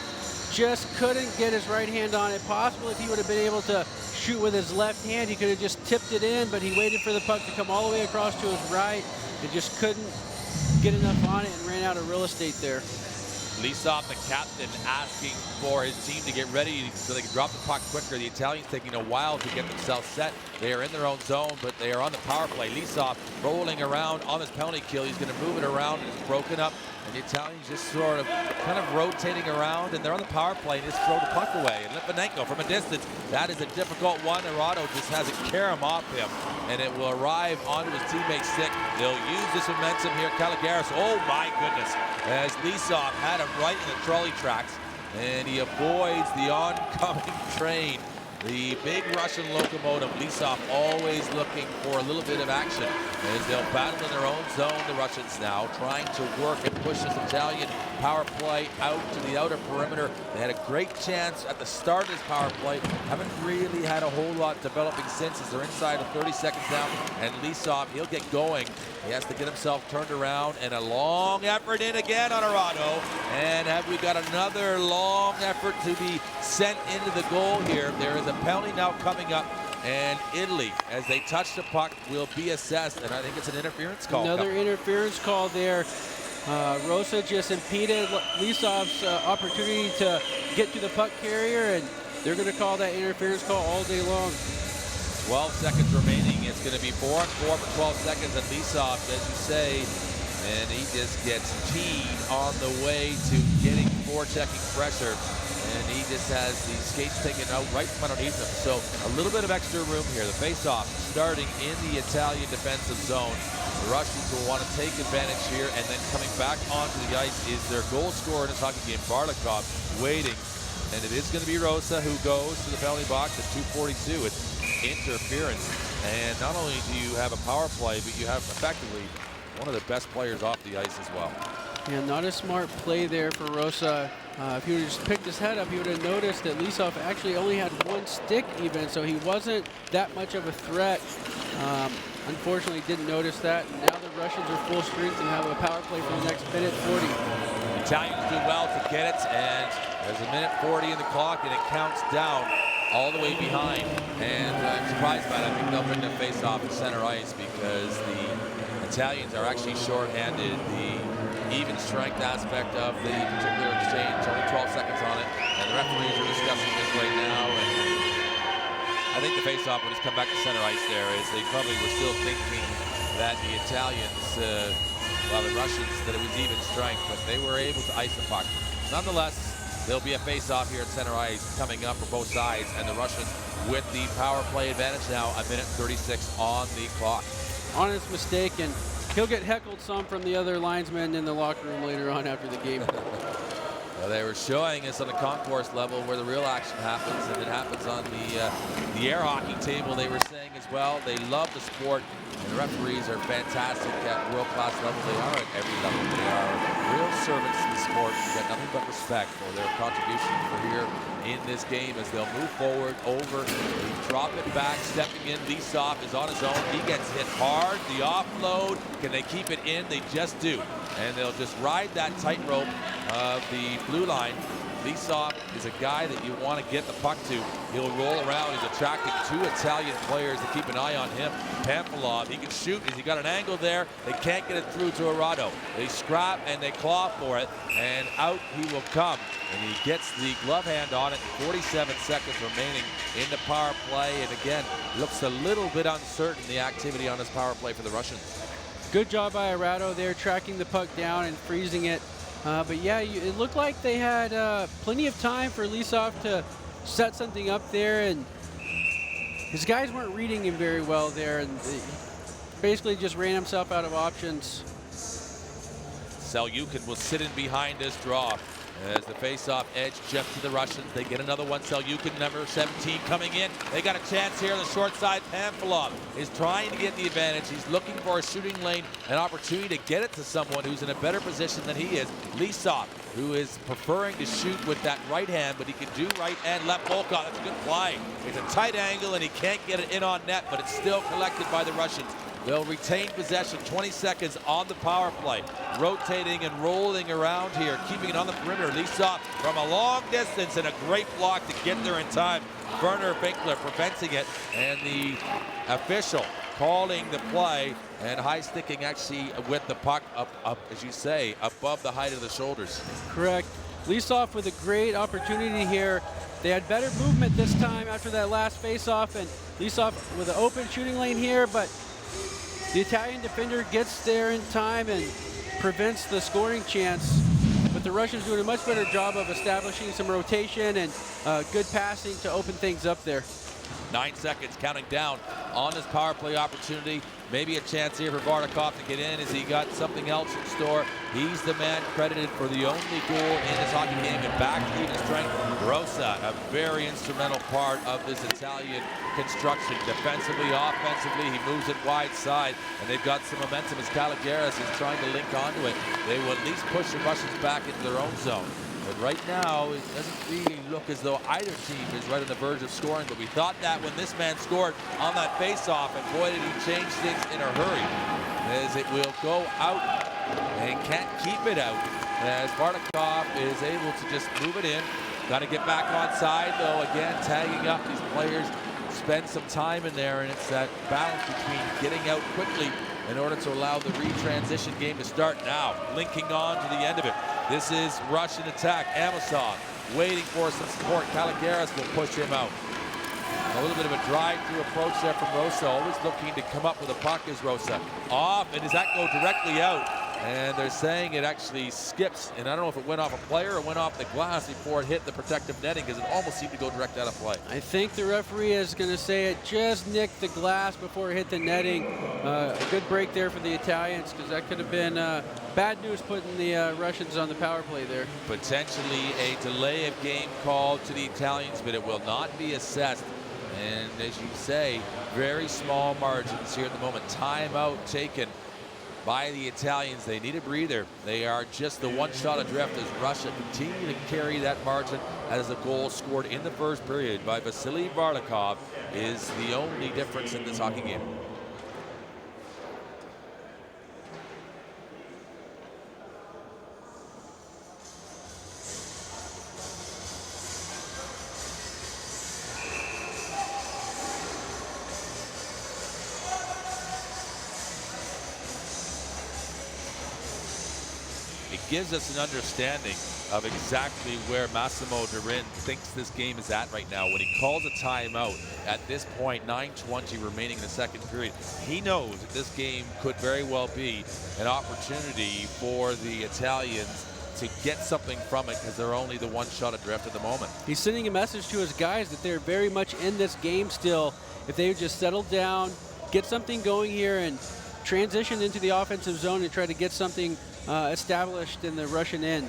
Just couldn't get his right hand on it. Possible if he would have been able to shoot with his left hand, he could have just tipped it in, but he waited for the puck to come all the way across to his right and just couldn't get enough on it and ran out of real estate there. Lisov, the captain, asking for his team to get ready so they can drop the puck quicker. The Italians taking a while to get themselves set. They are in their own zone, but they are on the power play. Lisov rolling around on his penalty kill. He's going to move it around, and it's broken up. And the Italians just sort of kind of rotating around, and they're on the power play and just throw the puck away. And Litvinenko from a distance, that is a difficult one. Arado just has it carom off him, and it will arrive onto his teammate's stick. They'll use this momentum here. Kalagaris, oh my goodness, as Lisov had him right in the trolley tracks, and he avoids the oncoming train. The big Russian locomotive, Lisov, always looking for a little bit of action as they'll battle in their own zone, the Russians now, trying to work and push this Italian power play out to the outer perimeter. They had a great chance at the start of this power play. Haven't really had a whole lot developing since as they're inside of 30 seconds now. And Lisov, he'll get going. He has to get himself turned around, and a long effort in again on Arado. And have we got another long effort to be sent into the goal here? There is a penalty now coming up, and Italy, as they touch the puck, will be assessed, and I think it's an interference call. Another interference call there. Rosa just impeded Lisov's opportunity to get to the puck carrier, and they're going to call that interference call all day long. 12 seconds remaining. It's going to be 4 on 4 for 12 seconds, and Lisov, as you say, and he just gets teed on the way to getting forechecking pressure. And he just has the skates taken out right from underneath him. So a little bit of extra room here. The face-off starting in the Italian defensive zone. The Russians will want to take advantage here, and then coming back onto the ice is their goal scorer in this hockey game, Barlikov, waiting. And it is going to be Rosa who goes to the penalty box at 2:42. It's interference. And not only do you have a power play, but you have effectively one of the best players off the ice as well. Yeah, not a smart play there for Rosa. If he would have just picked his head up, he would have noticed that Lisov actually only had one stick even, so he wasn't that much of a threat. Unfortunately, didn't notice that. And now the Russians are full strength and have a power play for the next minute 40. The Italians do well to get it, and there's a minute 40 in the clock, and it counts down all the way behind. And I'm surprised by that. I think they'll bring the face-off to center ice because the Italians are actually short-handed. The even strength aspect of the particular exchange, only 12 seconds on it, and the referees are discussing this right now. And I think the face-off will just come back to center ice there, as they probably were still thinking that the Italians, well, the Russians, that it was even strength, but they were able to ice the puck. Nonetheless, there'll be a face-off here at center ice coming up for both sides, and the Russians with the power play advantage now, a minute 36 on the clock. Honest mistake, and he'll get heckled some from the other linesmen in the locker room later on after the game. Well, they were showing us on the concourse level where the real action happens, and it happens on the air hockey table. They were saying as well, they love the sport, and the referees are fantastic at world-class level. They are at every level. They are real servants to the sport. You get nothing but respect for their contribution for here in this game as they'll move forward over, drop it back, stepping in. Lisov is on his own. He gets hit hard. The offload. Can they keep it in? They just do. And they'll just ride that tightrope of the blue line. Lisov is a guy that you want to get the puck to. He'll roll around. He's attracting two Italian players to keep an eye on him. Pamphilov, he can shoot. He got an angle there. They can't get it through to Arado. They scrap and they claw for it, and out he will come. And he gets the glove hand on it. 47 seconds remaining in the power play. And again, looks a little bit uncertain, the activity on this power play for the Russians. Good job by Arado there, tracking the puck down and freezing it. But yeah, it looked like they had plenty of time for Lisov to set something up there, and his guys weren't reading him very well there, and basically just ran himself out of options. Selyukin will sit in behind this draw. As the face-off edge jumps to the Russians, they get another one. Selyukin, number 17, coming in. They got a chance here on the short side. Pamphilov is trying to get the advantage. He's looking for a shooting lane, an opportunity to get it to someone who's in a better position than he is. Lisov, who is preferring to shoot with that right hand, but he can do right and left. Volkov, that's a good play. It's a tight angle, and he can't get it in on net, but it's still collected by the Russians. They'll retain possession, 20 seconds on the power play. Rotating and rolling around here, keeping it on the perimeter. Lisov from a long distance, and a great block to get there in time. Werner Winkler preventing it, and the official calling the play, and high sticking actually with the puck up, as you say, above the height of the shoulders. Correct. Lisov with a great opportunity here. They had better movement this time after that last face-off, and Lisov with an open shooting lane here, but the Italian defender gets there in time and prevents the scoring chance. But the Russians doing a much better job of establishing some rotation and good passing to open things up there. 9 seconds counting down on this power play opportunity. Maybe a chance here for Barlikov to get in. Has he got something else in store? He's the man credited for the only goal in this hockey game, and back to even strength. Rosa, a very instrumental part of this Italian construction. Defensively, offensively, he moves it wide side, and they've got some momentum as Caligaris is trying to link onto it. They will at least push the Russians back into their own zone. But right now, it doesn't really look as though either team is right on the verge of scoring. But we thought that when this man scored on that face-off, and boy, did he change things in a hurry, as it will go out and can't keep it out, as Barlikov is able to just move it in. Got to get back on side, though, again, tagging up these players. Spend some time in there, and it's that balance between getting out quickly in order to allow the retransition game to start now. Linking on to the end of it. This is Russian attack. Amosov waiting for some support. Caligaris will push him out. A little bit of a drive-through approach there from Rosa. Always looking to come up with a puck is Rosa. Off, and does that go directly out? and they're saying it actually skips, and I don't know if it went off a player or went off the glass before it hit the protective netting, because it almost seemed to go direct out of play. I think the referee is going to say it just nicked the glass before it hit the netting. A good break there for the Italians, because that could have been bad news putting the Russians on the power play there. Potentially a delay of game called to the Italians, but it will not be assessed. And as you say, very small margins here at the moment. Timeout taken by the Italians. They need a breather. They are just the one shot adrift as Russia continue to carry that margin, as a goal scored in the first period by Vasily Varlikov is the only difference in this hockey game. It gives us an understanding of exactly where Massimo Durin thinks this game is at right now. When he calls a timeout at this point, 9:20 remaining in the second period, he knows that this game could very well be an opportunity for the Italians to get something from it, because they're only the one shot adrift at the moment. He's sending a message to his guys that they're very much in this game still. If they would just settle down, get something going here, and transition into the offensive zone and try to get something established in the Russian end.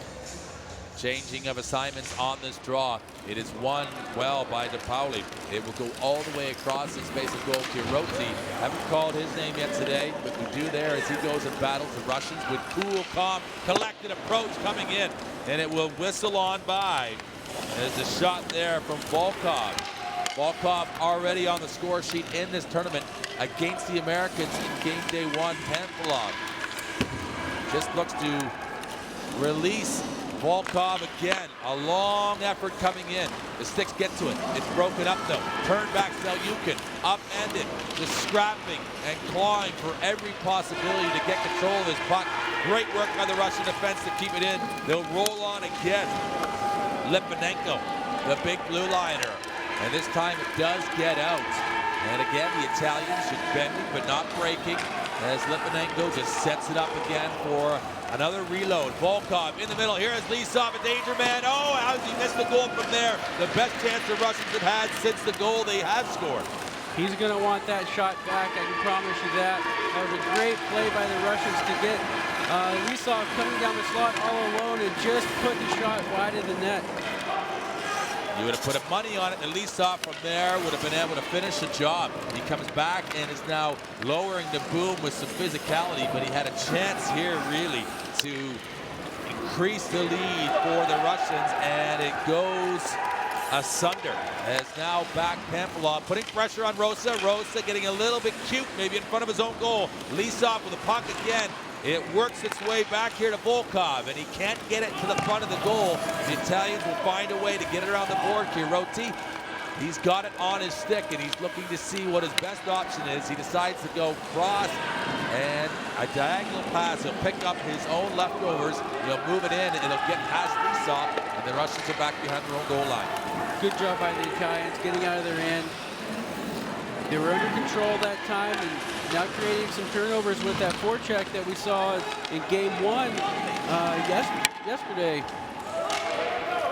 Changing of assignments on this draw. It is won well by De Pauli. It will go all the way across the space of goal. Kiroti, haven't called his name yet today, but we do there as he goes and battles the Russians with cool, calm, collected approach coming in. And it will whistle on by. There's a shot there from Volkov. Volkov already on the score sheet in this tournament against the Americans in game day one. Pamphilov just looks to release Volkov again. A long effort coming in. The sticks get to it. It's broken up though. Turn back Selyukhin. Upended. Just scrapping and clawing for every possibility to get control of his puck. Great work by the Russian defense to keep it in. They'll roll on again. Litvinenko, the big blue liner. And this time it does get out. And again, the Italians just bending but not breaking, as Litvinenko just sets it up again for another reload. Volkov in the middle. Here is Lisov, a danger man. Oh, how does he miss the goal from there? The best chance the Russians have had since the goal they have scored. He's going to want that shot back, I can promise you that. That was a great play by the Russians to get Lisov coming down the slot all alone and just put the shot wide of the net. You would have put money on it, and Lisov from there would have been able to finish the job. He comes back and is now lowering the boom with some physicality, but he had a chance here really to increase the lead for the Russians, and it goes asunder. As now back Pamphilov putting pressure on Rosa. Rosa getting a little bit cute, maybe in front of his own goal. Lisov with a puck again. It works its way back here to Volkov, and he can't get it to the front of the goal. The Italians will find a way to get it around the board. Kiroti, he's got it on his stick, and he's looking to see what his best option is. He decides to go cross, and a diagonal pass. He'll pick up his own leftovers. He'll move it in, and it'll get past Lisov, and the Russians are back behind their own goal line. Good job by the Italians getting out of their end. They were under control that time, and now creating some turnovers with that forecheck that we saw in game one yesterday.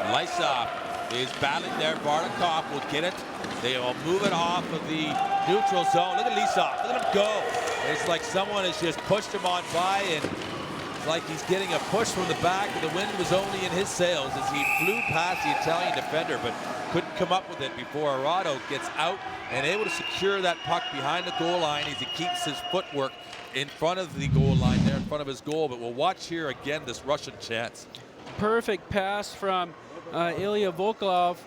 Lisov is battling there. Varlikov will get it. They will move it off of the neutral zone. Look at Lisov. Look at him go. It's like someone has just pushed him on by, and it's like he's getting a push from the back, and the wind was only in his sails as he flew past the Italian defender, but couldn't come up with it before Arado gets out and able to secure that puck behind the goal line as he keeps his footwork in front of the goal line there, in front of his goal. But we'll watch here again this Russian chance. Perfect pass from Ilya Volkov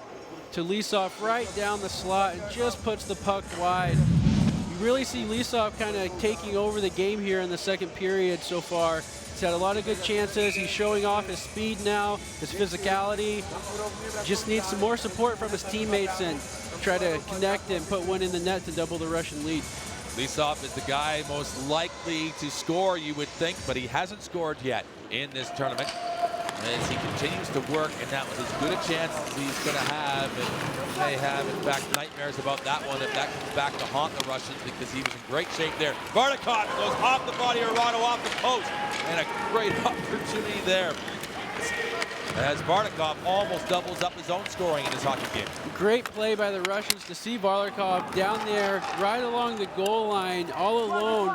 to Lisov right down the slot, and just puts the puck wide. You really see Lisov kind of taking over the game here in the second period so far. He's had a lot of good chances. He's showing off his speed now, his physicality. Just needs some more support from his teammates and try to connect and put one in the net to double the Russian lead. Lisov is the guy most likely to score, you would think, but he hasn't scored yet in this tournament. as he continues to work, and that was as good a chance as he's going to have, and may have, in fact, nightmares about that one if that comes back to haunt the Russians, because he was in great shape there. Bardakov goes off the body of Arado, off the post, and a great opportunity there as Bardakov almost doubles up his own scoring in his hockey game. Great play by the Russians to see Bardakov down there right along the goal line all alone.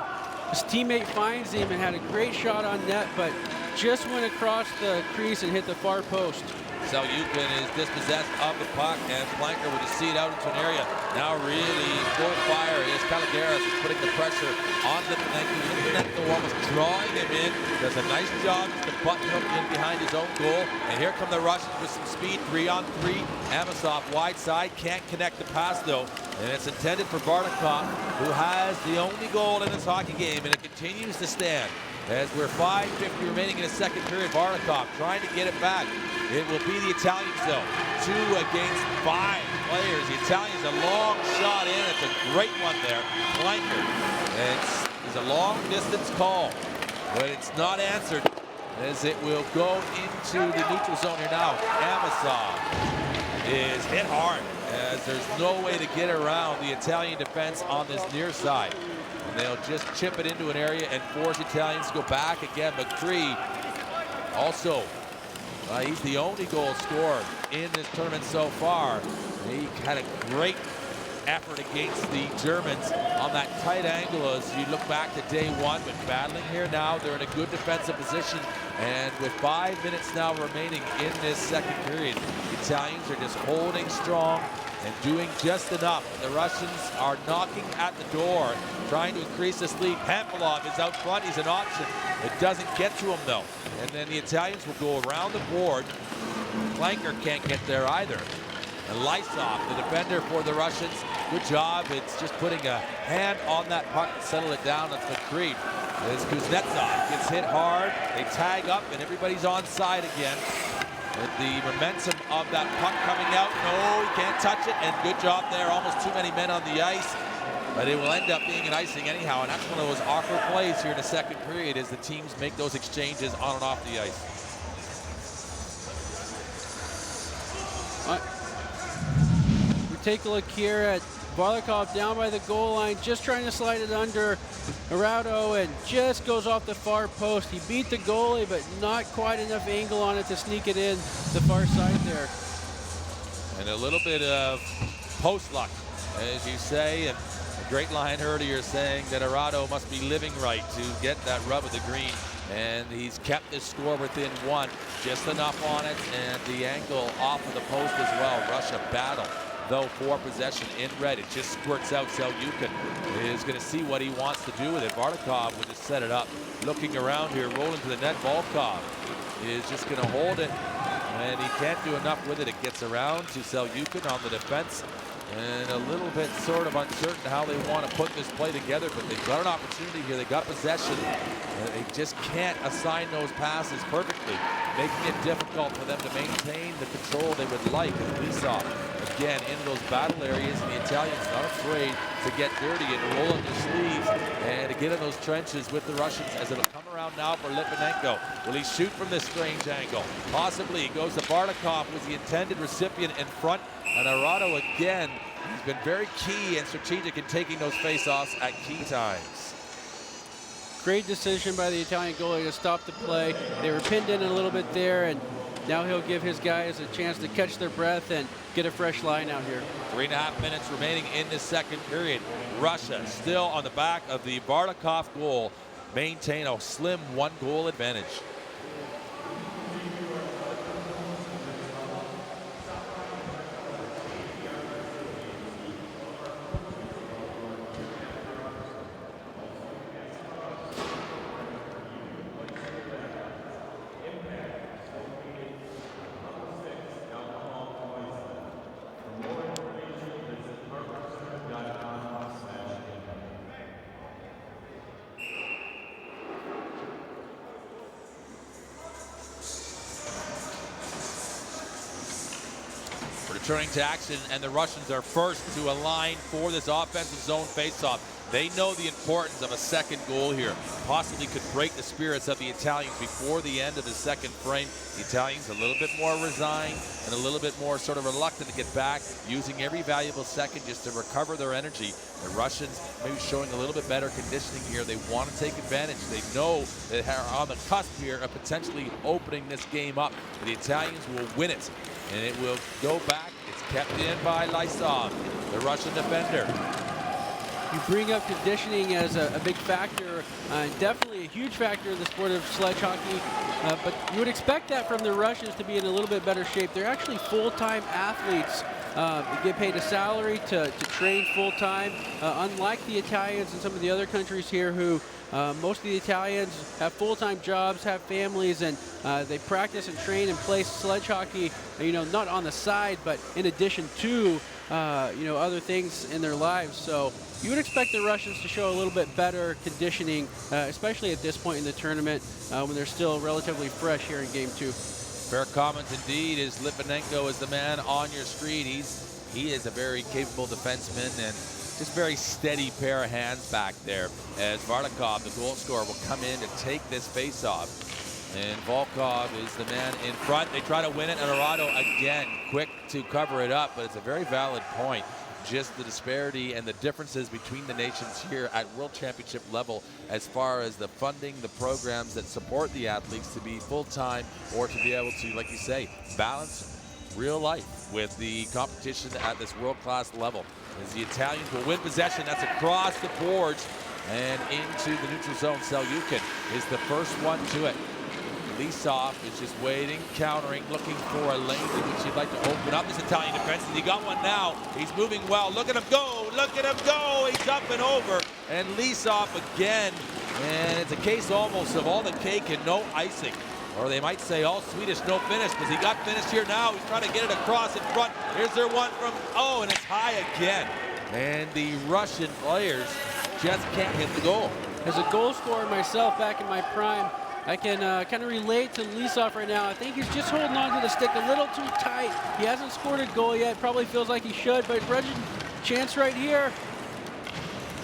His teammate finds him and had a great shot on net, but just went across the crease and hit the far post. Selyukhin is dispossessed of the puck, and Flanker will just see it out into an area. Now really full fire is Kaligaris is putting the pressure on Litvinenko. Litvinenko almost drawing him in. Does a nice job just to button him in behind his own goal. And here come the Russians with some speed, 3-on-3. Amosov wide side, can't connect the pass though. And it's intended for Bardakov, who has the only goal in this hockey game, and it continues to stand. As we're 5:50 remaining in the second period, Bardakov trying to get it back. It will be the Italians though. 2 against 5 players. The Italians, a long shot in. It's a great one there. Flanker. It's a long distance call, but it's not answered as it will go into the neutral zone here now. Amosov is hit hard as there's no way to get around the Italian defense on this near side. And they'll just chip it into an area and force Italians to go back again. McCree also, he's the only goal scorer in this tournament so far. He had a great effort against the Germans on that tight angle as you look back to day one, but battling here now. They're in a good defensive position, and with 5 minutes now remaining in this second period, the Italians are just holding strong and doing just enough. The Russians are knocking at the door, trying to increase this lead. Pampilov is out front. He's an option. It doesn't get to him, though. And then the Italians will go around the board. Flanker can't get there either. And Lysov, the defender for the Russians, good job. It's just putting a hand on that puck to settle it down. That's McCree. As Kuznetsov gets hit hard, they tag up, and everybody's on side again. With the momentum of that puck coming out, no, he can't touch it, and good job there. Almost too many men on the ice, but it will end up being an icing anyhow, and that's one of those awkward plays here in the second period as the teams make those exchanges on and off the ice. We take a look here at Bardakov down by the goal line, just trying to slide it under Arado, and just goes off the far post. He beat the goalie, but not quite enough angle on it to sneak it in the far side there. And a little bit of post luck, as you say, and a great line earlier saying that Arado must be living right to get that rub of the green. And he's kept this score within 1, just enough on it, and the angle off of the post as well. Russia battle, though, for possession in red. It just squirts out. Selyukhin is going to see what he wants to do with it. Bardakov will just set it up. Looking around here, rolling to the net. Volkov is just going to hold it, and he can't do enough with it. It gets around to Selyukhin on the defense, and a little bit sort of uncertain how they want to put this play together, but they've got an opportunity here. They got possession. They just can't assign those passes perfectly, making it difficult for them to maintain the control they would like. And Lysov, again, into those battle areas, and the Italians not afraid to get dirty and roll up their sleeves and to get in those trenches with the Russians, as it'll come around now for Litvinenko. Will he shoot from this strange angle? Possibly. He goes to Bardakov, who was the intended recipient in front, and Arado again. He's been very key and strategic in taking those face-offs at key times. Great decision by the Italian goalie to stop the play. They were pinned in a little bit there, and now he'll give his guys a chance to catch their breath and get a fresh line out here. 3.5 minutes remaining in the second period. Russia still on the back of the Bardakov goal, maintain a slim 1-goal advantage. returning to action, and the Russians are first to align for this offensive zone faceoff. They know the importance of a second goal here. Possibly could break the spirits of the Italians before the end of the second frame. The Italians a little bit more resigned and a little bit more sort of reluctant to get back, using every valuable second just to recover their energy. The Russians maybe showing a little bit better conditioning here. They want to take advantage. They know they are on the cusp here of potentially opening this game up. The Italians will win it, and it will go back. It's kept in by Lysov, the Russian defender. You bring up conditioning as a big factor, definitely a huge factor in the sport of sledge hockey, but you would expect that from the Russians to be in a little bit better shape. They're actually full-time athletes. They get paid a salary to train full-time, unlike the Italians and some of the other countries here who most of the Italians have full-time jobs, have families, and they practice and train and play sledge hockey, not on the side, but in addition to, other things in their lives. So you would expect the Russians to show a little bit better conditioning, especially at this point in the tournament when they're still relatively fresh here in Game 2. Fair comment indeed, as Litvinenko is the man on your screen. He is a very capable defenseman and just very steady pair of hands back there, as Varlikov, the goal scorer, will come in to take this face-off. And Volkov is the man in front. They try to win it, and Arado again quick to cover it up, but it's a very valid point. Just the disparity and the differences between the nations here at World Championship level as far as the funding, the programs that support the athletes to be full-time or to be able to, like you say, balance real life with the competition at this world-class level. As the Italians will win possession, that's across the boards and into the neutral zone. Selyukhin is the first one to it. Lysov is just waiting, countering, looking for a lane in which he'd like to open up his Italian defense. He got one now. He's moving well. Look at him go. Look at him go. He's up and over. And Lysov again. And it's a case almost of all the cake and no icing. Or they might say all Swedish, no finish, because he got finished here now. He's trying to get it across in front. Here's their one from, and it's high again. And the Russian players just can't hit the goal. As a goal scorer myself back in my prime, I can kind of relate to Lysov right now. I think he's just holding on to the stick a little too tight. He hasn't scored a goal yet. Probably feels like he should, but Russian chance right here.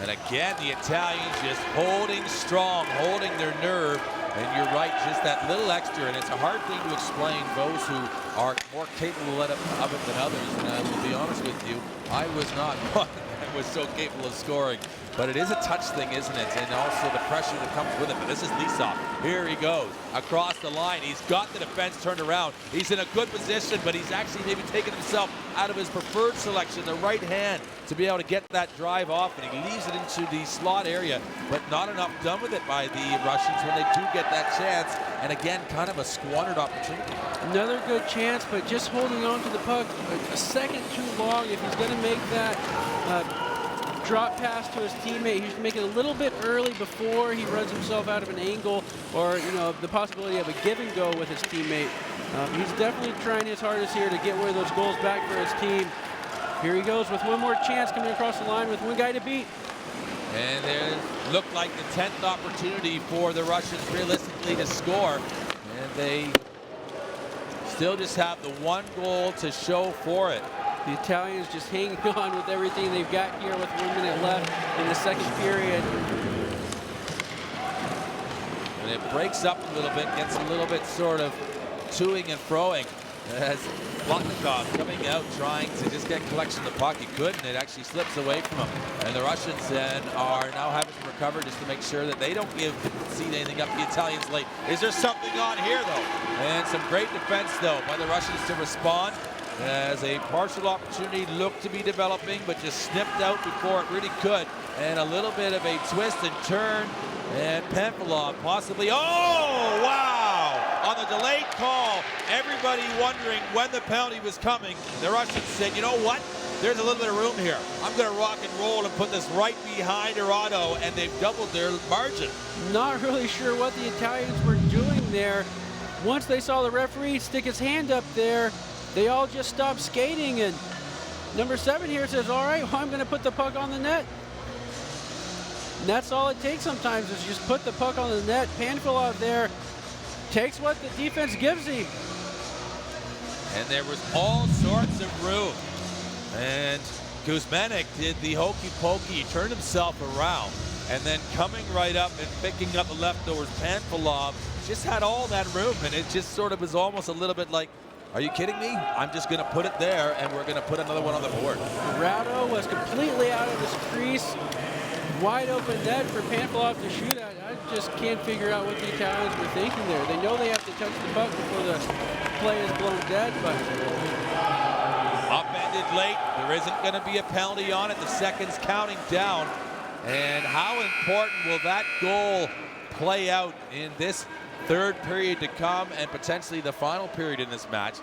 And again, the Italians just holding strong, holding their nerve. And you're right, just that little extra, and it's a hard thing to explain those who are more capable of it than others. And I will be honest with you, I was not one that was so capable of scoring. But it is a touch thing, isn't it? And also the pressure that comes with it. But this is Lysov. Here he goes across the line. He's got the defense turned around. He's in a good position, but he's actually maybe taken himself out of his preferred selection, the right hand, to be able to get that drive off. And he leaves it into the slot area, but not enough done with it by the Russians when they do get that chance. And again, kind of a squandered opportunity. Another good chance, but just holding on to the puck a second too long. If he's going to make that drop pass to his teammate, he should make it a little bit early before he runs himself out of an angle, or the possibility of a give and go with his teammate. He's definitely trying his hardest here to get one of those goals back for his team. Here he goes with one more chance coming across the line with one guy to beat. And there looked like the 10th opportunity for the Russians realistically to score, and they still just have the one goal to show for it. The Italians just hanging on with everything they've got here with 1 minute left in the second period. And it breaks up a little bit, gets a little bit sort of toing and froing as Plotnikov coming out trying to just get collection of the puck. He couldn't. It actually slips away from him. And the Russians then are now having to recover just to make sure that they don't concede anything up the Italians late. Is there something on here, though? And some great defense, though, by the Russians to respond. As a partial opportunity looked to be developing, but just snipped out before it really could. And a little bit of a twist and turn, and Pamphilov possibly, oh, wow! On the delayed call, everybody wondering when the penalty was coming. The Russians said, you know what? There's a little bit of room here. I'm gonna rock and roll and put this right behind Arado, and they've doubled their margin. Not really sure what the Italians were doing there. Once they saw the referee stick his hand up there, they all just stopped skating, and number 7 here says, all right, well, I'm going to put the puck on the net. And that's all it takes sometimes, is just put the puck on the net. Pamphilov there takes what the defense gives him. and there was all sorts of room. And Kuzmenik did the hokey pokey, he turned himself around, and then coming right up and picking up the leftovers, Panfilov just had all that room, and it just sort of was almost a little bit like, are you kidding me? I'm just going to put it there, and we're going to put another one on the board. Rado was completely out of his crease. Wide open net for Panfilov to shoot at. I just can't figure out what the Italians were thinking there. They know they have to touch the puck before the play is blown dead, but upended late. There isn't going to be a penalty on it. The seconds counting down. And how important will that goal play out in this third period to come and potentially the final period in this match?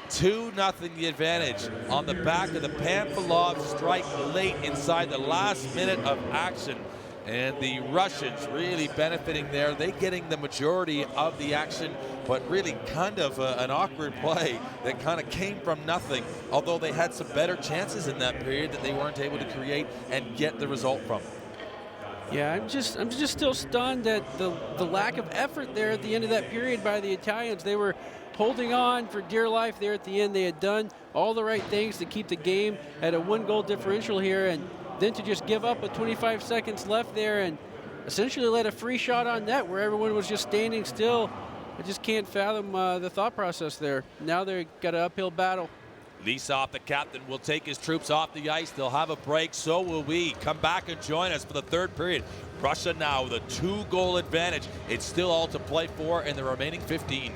2-0 the advantage on the back of the Panfilov strike late inside the last minute of action. And the Russians really benefiting there. They getting the majority of the action, but really kind of an awkward play that kind of came from nothing. Although they had some better chances in that period that they weren't able to create and get the result from. Yeah, I'm just still stunned at the lack of effort there at the end of that period by the Italians. They were holding on for dear life there at the end. They had done all the right things to keep the game at a 1-goal differential here, and then to just give up with 25 seconds left there and essentially let a free shot on net where everyone was just standing still. I just can't fathom the thought process there. Now they've got an uphill battle. Lisov, the captain, will take his troops off the ice. They'll have a break. So will we. Come back and join us for the third period. Russia now with a 2-goal advantage. It's still all to play for in the remaining 15.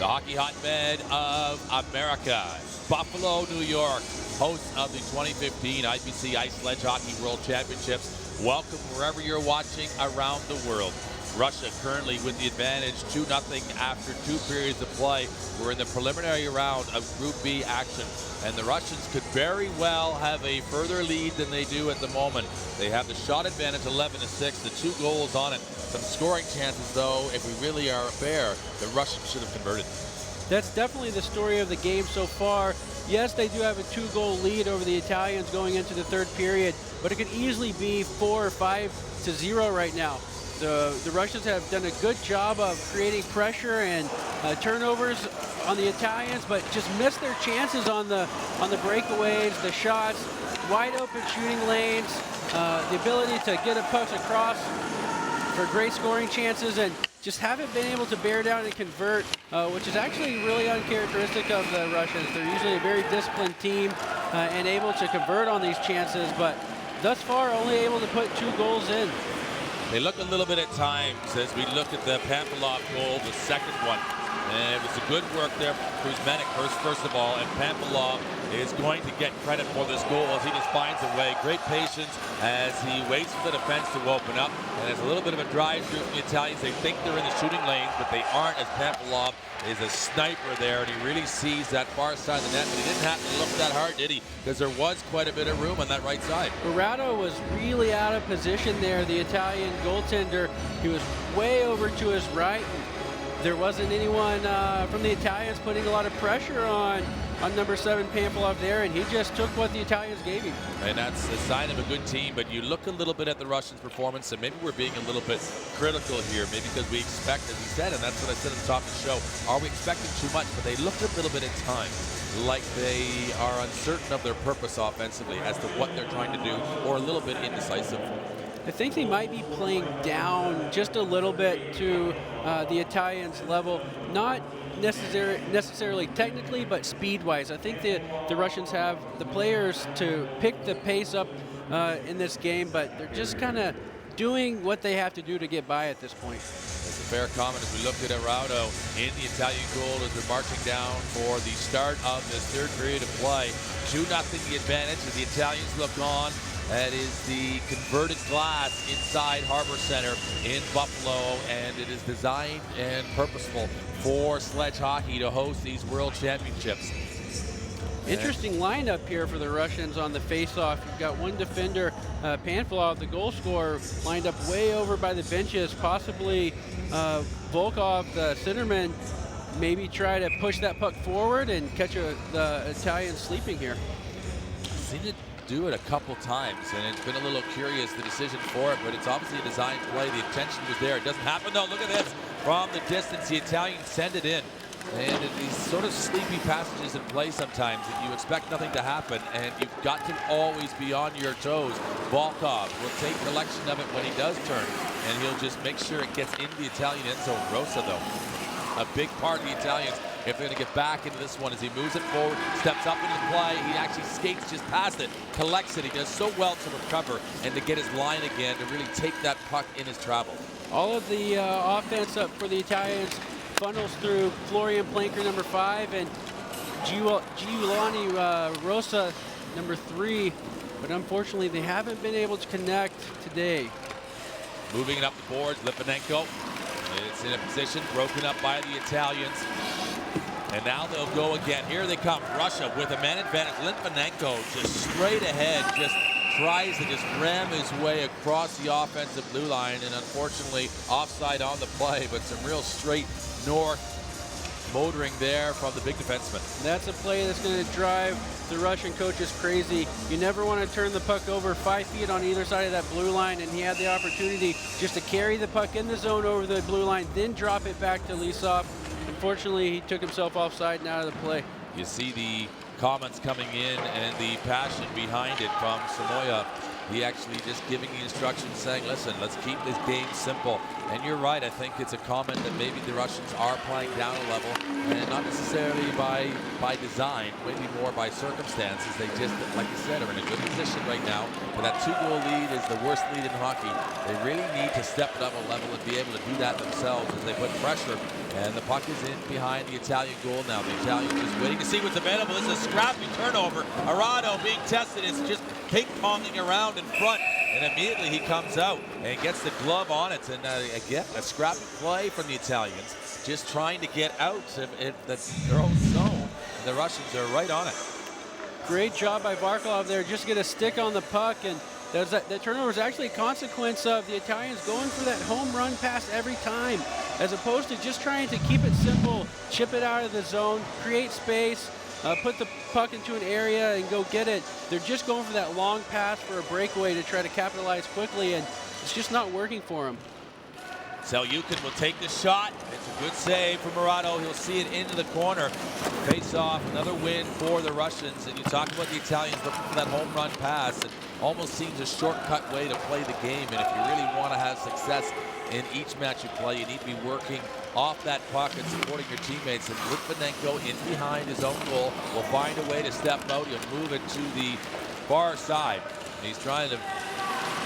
The hockey hotbed of America, Buffalo, New York, hosts of the 2015 IPC Ice Sledge Hockey World Championships. Welcome wherever you're watching around the world. Russia currently with the advantage 2-0 after 2 periods of play. We're in the preliminary round of Group B action, and the Russians could very well have a further lead than they do at the moment. They have the shot advantage 11-6, the 2 goals on it. Some scoring chances though, if we really are fair, the Russians should have converted. That's definitely the story of the game so far. Yes, they do have a 2-goal lead over the Italians going into the 3rd period, but it could easily be 4 or 5-0 right now. The Russians have done a good job of creating pressure and turnovers on the Italians, but just missed their chances on the breakaways, the shots, wide open shooting lanes, the ability to get a puck across for great scoring chances, and just haven't been able to bear down and convert, which is actually really uncharacteristic of the Russians. They're usually a very disciplined team and able to convert on these chances, but thus far only able to put 2 goals in. They look a little bit at times as we look at the Pampilov goal, the second one. And it was a good work there from Kuzmenik first of all, and Pampilov is going to get credit for this goal as he just finds a way. Great patience as he waits for the defense to open up. And there's a little bit of a drive through from the Italians. They think they're in the shooting lanes, but they aren't, as Pampilov is a sniper there, and he really sees that far side of the net. But he didn't have to look that hard, did he? Because there was quite a bit of room on that right side. Murado was really out of position there, the Italian goaltender. He was way over to his right. There wasn't anyone from the Italians putting a lot of pressure on number 7 Pampilov there, and he just took what the Italians gave him. And that's a sign of a good team, but you look a little bit at the Russians' performance, and maybe we're being a little bit critical here, maybe because we expect, as he said, and that's what I said at the top of the show, are we expecting too much? But they looked a little bit at times like they are uncertain of their purpose offensively as to what they're trying to do, or a little bit indecisive. I think they might be playing down just a little bit to the Italians' level, not necessarily technically, but speed-wise. I think that the Russians have the players to pick the pace up in this game, but they're just kind of doing what they have to do to get by at this point. That's a fair comment as we look at Araudo in the Italian goal as they're marching down for the start of this 3rd period of play. 2-0 the advantage as the Italians look on. That is the converted glass inside Harbor Center in Buffalo, and it is designed and purposeful for Sledge Hockey to host these World Championships. Interesting lineup here for the Russians on the face-off. You've got one defender, Pampilov, the goal scorer, lined up way over by the benches. Possibly Volkov, the centerman, maybe try to push that puck forward and catch the Italians sleeping here. Seen it do it a couple times, and it's been a little curious, the decision for it, but it's obviously a design play. The intention was there. It doesn't happen though. Look at this. From the distance, the Italians send it in. And in these sort of sleepy passages in play sometimes, that you expect nothing to happen, and you've got to always be on your toes. Volkov will take collection of it when he does turn, and he'll just make sure it gets into the Italian end zone. Rosa, though, a big part of the Italians, if they're going to get back into this one, as he moves it forward, steps up into the play, he actually skates just past it, collects it. He does so well to recover and to get his line again, to really take that puck in his travel. All of the offense up for the Italians funnels through Florian Planker, number 5, and Giuliani Rosa, number 3, but unfortunately they haven't been able to connect today. Moving it up the board, Lipanenko. It's in a position broken up by the Italians. And now they'll go again. Here they come. Russia with a man advantage. Lipanenko just straight ahead, just tries to just ram his way across the offensive blue line, and unfortunately offside on the play, but some real straight north motoring there from the big defenseman. That's a play that's going to drive the Russian coaches crazy. You never want to turn the puck over 5 feet on either side of that blue line, and he had the opportunity just to carry the puck in the zone over the blue line, then drop it back to Lisov. Unfortunately, he took himself offside and out of the play. You see the comments coming in and the passion behind it from Samoya he actually just giving the instructions saying, listen, let's keep this game simple. And you're right, I think it's a comment that maybe the Russians are playing down a level, and not necessarily by design, maybe more by circumstances. They just, like you said, are in a good position right now. But that 2-goal lead is the worst lead in hockey. They really need to step it up a level and be able to do that themselves as they put pressure. And the puck is in behind the Italian goal now. The Italians just waiting to see what's available. This is a scrappy turnover. Arado being tested. It's just ping-ponging around in front. And immediately he comes out and gets the glove on it. And again, a scrappy play from the Italians, just trying to get out of their own zone. And the Russians are right on it. Great job by Barkov there, just get a stick on the puck. And that turnover is actually a consequence of the Italians going for that home run pass every time, as opposed to just trying to keep it simple, chip it out of the zone, create space, put the puck into an area and go get it. They're just going for that long pass for a breakaway to try to capitalize quickly, and it's just not working for them. Selyukhin will take the shot. It's a good save from Murado. He'll see it into the corner. Face off, another win for the Russians. And you talk about the Italians looking for that home run pass. It almost seems a shortcut way to play the game. And if you really want to have success in each match you play, you need to be working off that puck and supporting your teammates. And Litvinenko in behind his own goal will find a way to step out. He'll move it to the far side. And he's trying to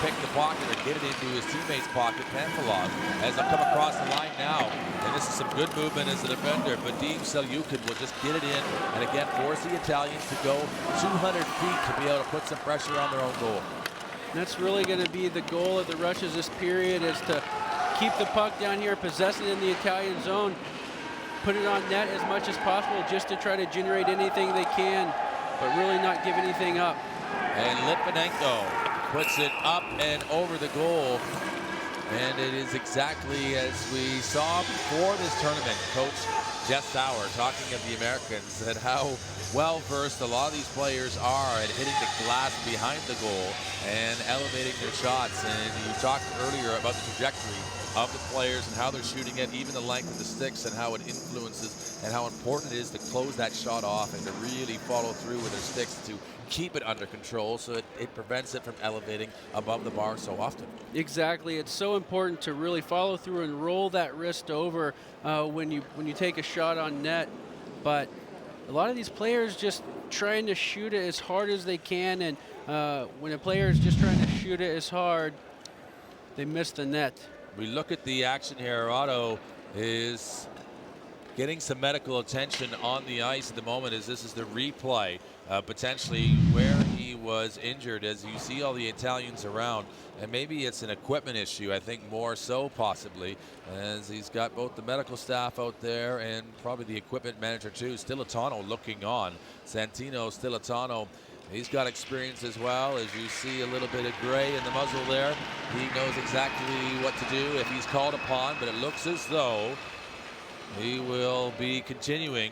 pick the pocket or get it into his teammate's pocket. Pamphilov as he'll come across the line now. And this is some good movement as a defender. Vadim Selyukhin will just get it in and again force the Italians to go 200 feet to be able to put some pressure on their own goal. And that's really going to be the goal of the Russians this period, is to keep the puck down here, possess it in the Italian zone, put it on net as much as possible just to try to generate anything they can, but really not give anything up. And Litvinenko puts it up and over the goal. And it is exactly as we saw before this tournament. Coach Jeff Sauer talking of the Americans said how well versed a lot of these players are at hitting the glass behind the goal and elevating their shots. And you talked earlier about the trajectory of the players and how they're shooting it, even the length of the sticks and how it influences and how important it is to close that shot off and to really follow through with their sticks to keep it under control so it prevents it from elevating above the bar so often. Exactly. It's so important to really follow through and roll that wrist over when you take a shot on net. But a lot of these players just trying to shoot it as hard as they can, and when a player is just trying to shoot it as hard, they miss the net. We look at the action here. Otto is getting some medical attention on the ice at the moment, as this is the replay potentially where he was injured, as you see all the Italians around. And maybe it's an equipment issue, I think more so possibly, as he's got both the medical staff out there and probably the equipment manager too. Stilatano looking on. Santino Stilatano, he's got experience as well. As you see a little bit of gray in the muzzle there, he knows exactly what to do if he's called upon, but it looks as though he will be continuing.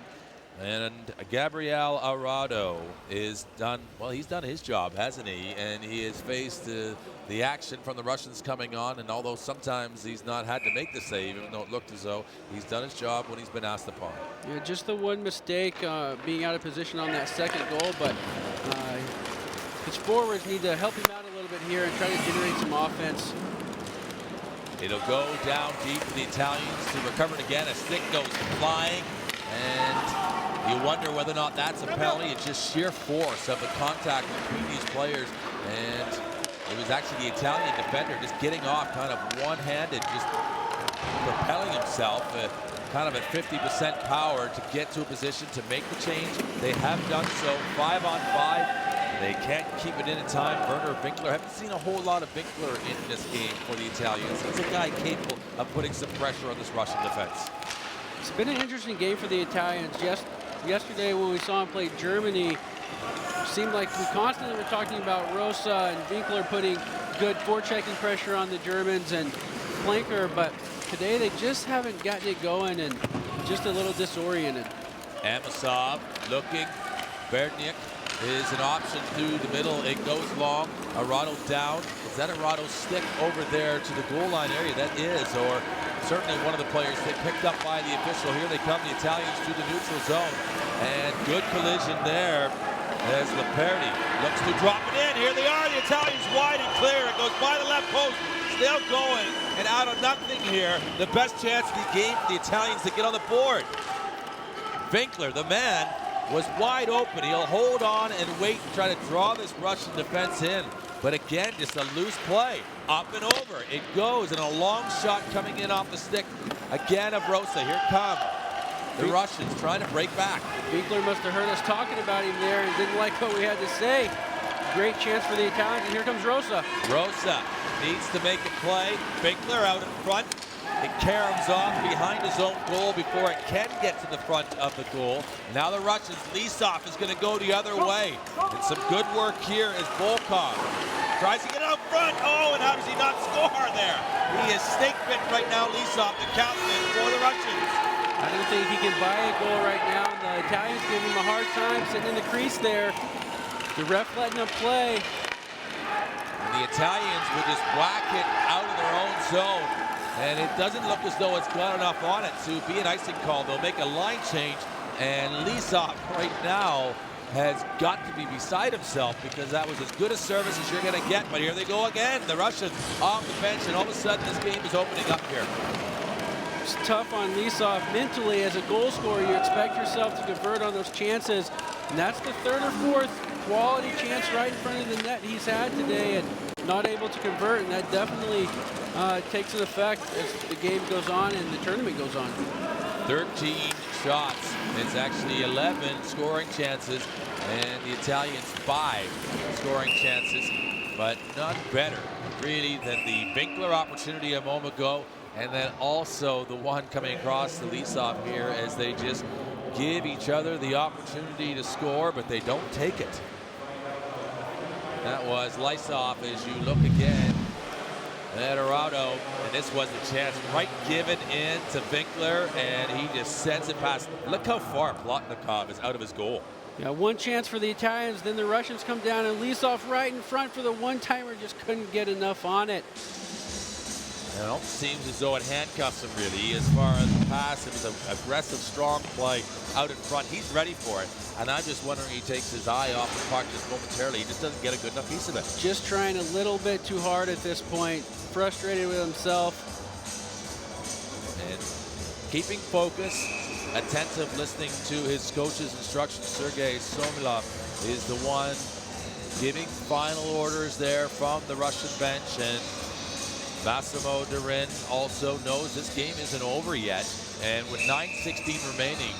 And Gabriel Arado is done. Well, he's done his job, hasn't he? And he has faced the action from the Russians coming on. And although sometimes he's not had to make the save, even though it looked as though he's done his job when he's been asked upon. Yeah, just the one mistake, being out of position on that second goal. But his forwards need to help him out a little bit here and try to generate some offense. It'll go down deep for the Italians to recover it again. A stick goes flying, and you wonder whether or not that's a penalty. It's just sheer force of the contact between these players, and it was actually the Italian defender just getting off kind of one-handed, just propelling himself at kind of at 50% power to get to a position to make the change. They have done so. 5-on-5. They can't keep it in time. Werner Winkler, haven't seen a whole lot of Winkler in this game for the Italians. He's a guy capable of putting some pressure on this Russian defense. It's been an interesting game for the Italians. Yesterday when we saw him play Germany, it seemed like we constantly were talking about Rosa and Winkler putting good forechecking pressure on the Germans and Flanker, but today they just haven't gotten it going and just a little disoriented. Amasov looking. Berniak is an option through the middle. It goes long. Arado down. Is that Arado's stick over there to the goal line area? That is, or certainly one of the players that picked up by the official. Here they come, the Italians through the neutral zone. And good collision there as Laperti looks to drop it in. Here they are, the Italians wide goes by the left post. Still going, and out of nothing here, the best chance of the game for the Italians to get on the board. Winkler, the man, was wide open. He'll hold on and wait and try to draw this Russian defense in. But again, just a loose play. Up and over. It goes, and a long shot coming in off the stick. Again of Rosa. Here come the Russians trying to break back. Winkler must have heard us talking about him there and didn't like what we had to say. Great chance for the Italians, and here comes Rosa. Rosa needs to make a play. Winkler out in front. It caroms off behind his own goal before it can get to the front of the goal. Now the Russians, Lisov is going to go the other way. And some good work here as Volkov tries to get out front. Oh, and how does he not score there? He is snake bit right now, Lisov, the captain for the Russians. I don't think he can buy a goal right now. The Italians give him a hard time sitting in the crease there. The ref letting him play. And the Italians will just whack it out of their own zone. And it doesn't look as though it's got enough on it to be an icing call. They'll make a line change, and Lisov right now has got to be beside himself because that was as good a service as you're going to get. But here they go again, the Russians off the bench, and all of a sudden this game is opening up here. It's tough on Lisov mentally. As a goal scorer, you expect yourself to convert on those chances, and that's the third or fourth quality chance right in front of the net he's had today, and not able to convert, and that definitely takes an effect as the game goes on and the tournament goes on. 13 shots. It's actually 11 scoring chances, and the Italians 5 scoring chances, but none better, really, than the Winkler opportunity a moment ago, and then also the one coming across to Lisov here as they just give each other the opportunity to score, but they don't take it. That was Lisov as you look again at Arado, and this was the chance right given in to Winkler, and he just sends it past. Look how far Plotnikov is out of his goal. Yeah, one chance for the Italians, then the Russians come down, and Lisov right in front for the one-timer, just couldn't get enough on it. It almost seems as though it handcuffs him, really, as far as the pass. It was an aggressive, strong play out in front. He's ready for it, and I'm just wondering he takes his eye off the puck just momentarily. He just doesn't get a good enough piece of it. Just trying a little bit too hard at this point, frustrated with himself. And keeping focus, attentive, listening to his coach's instructions. Sergei Somilov is the one giving final orders there from the Russian bench, and Massimo Durin also knows this game isn't over yet, and with 9:16 remaining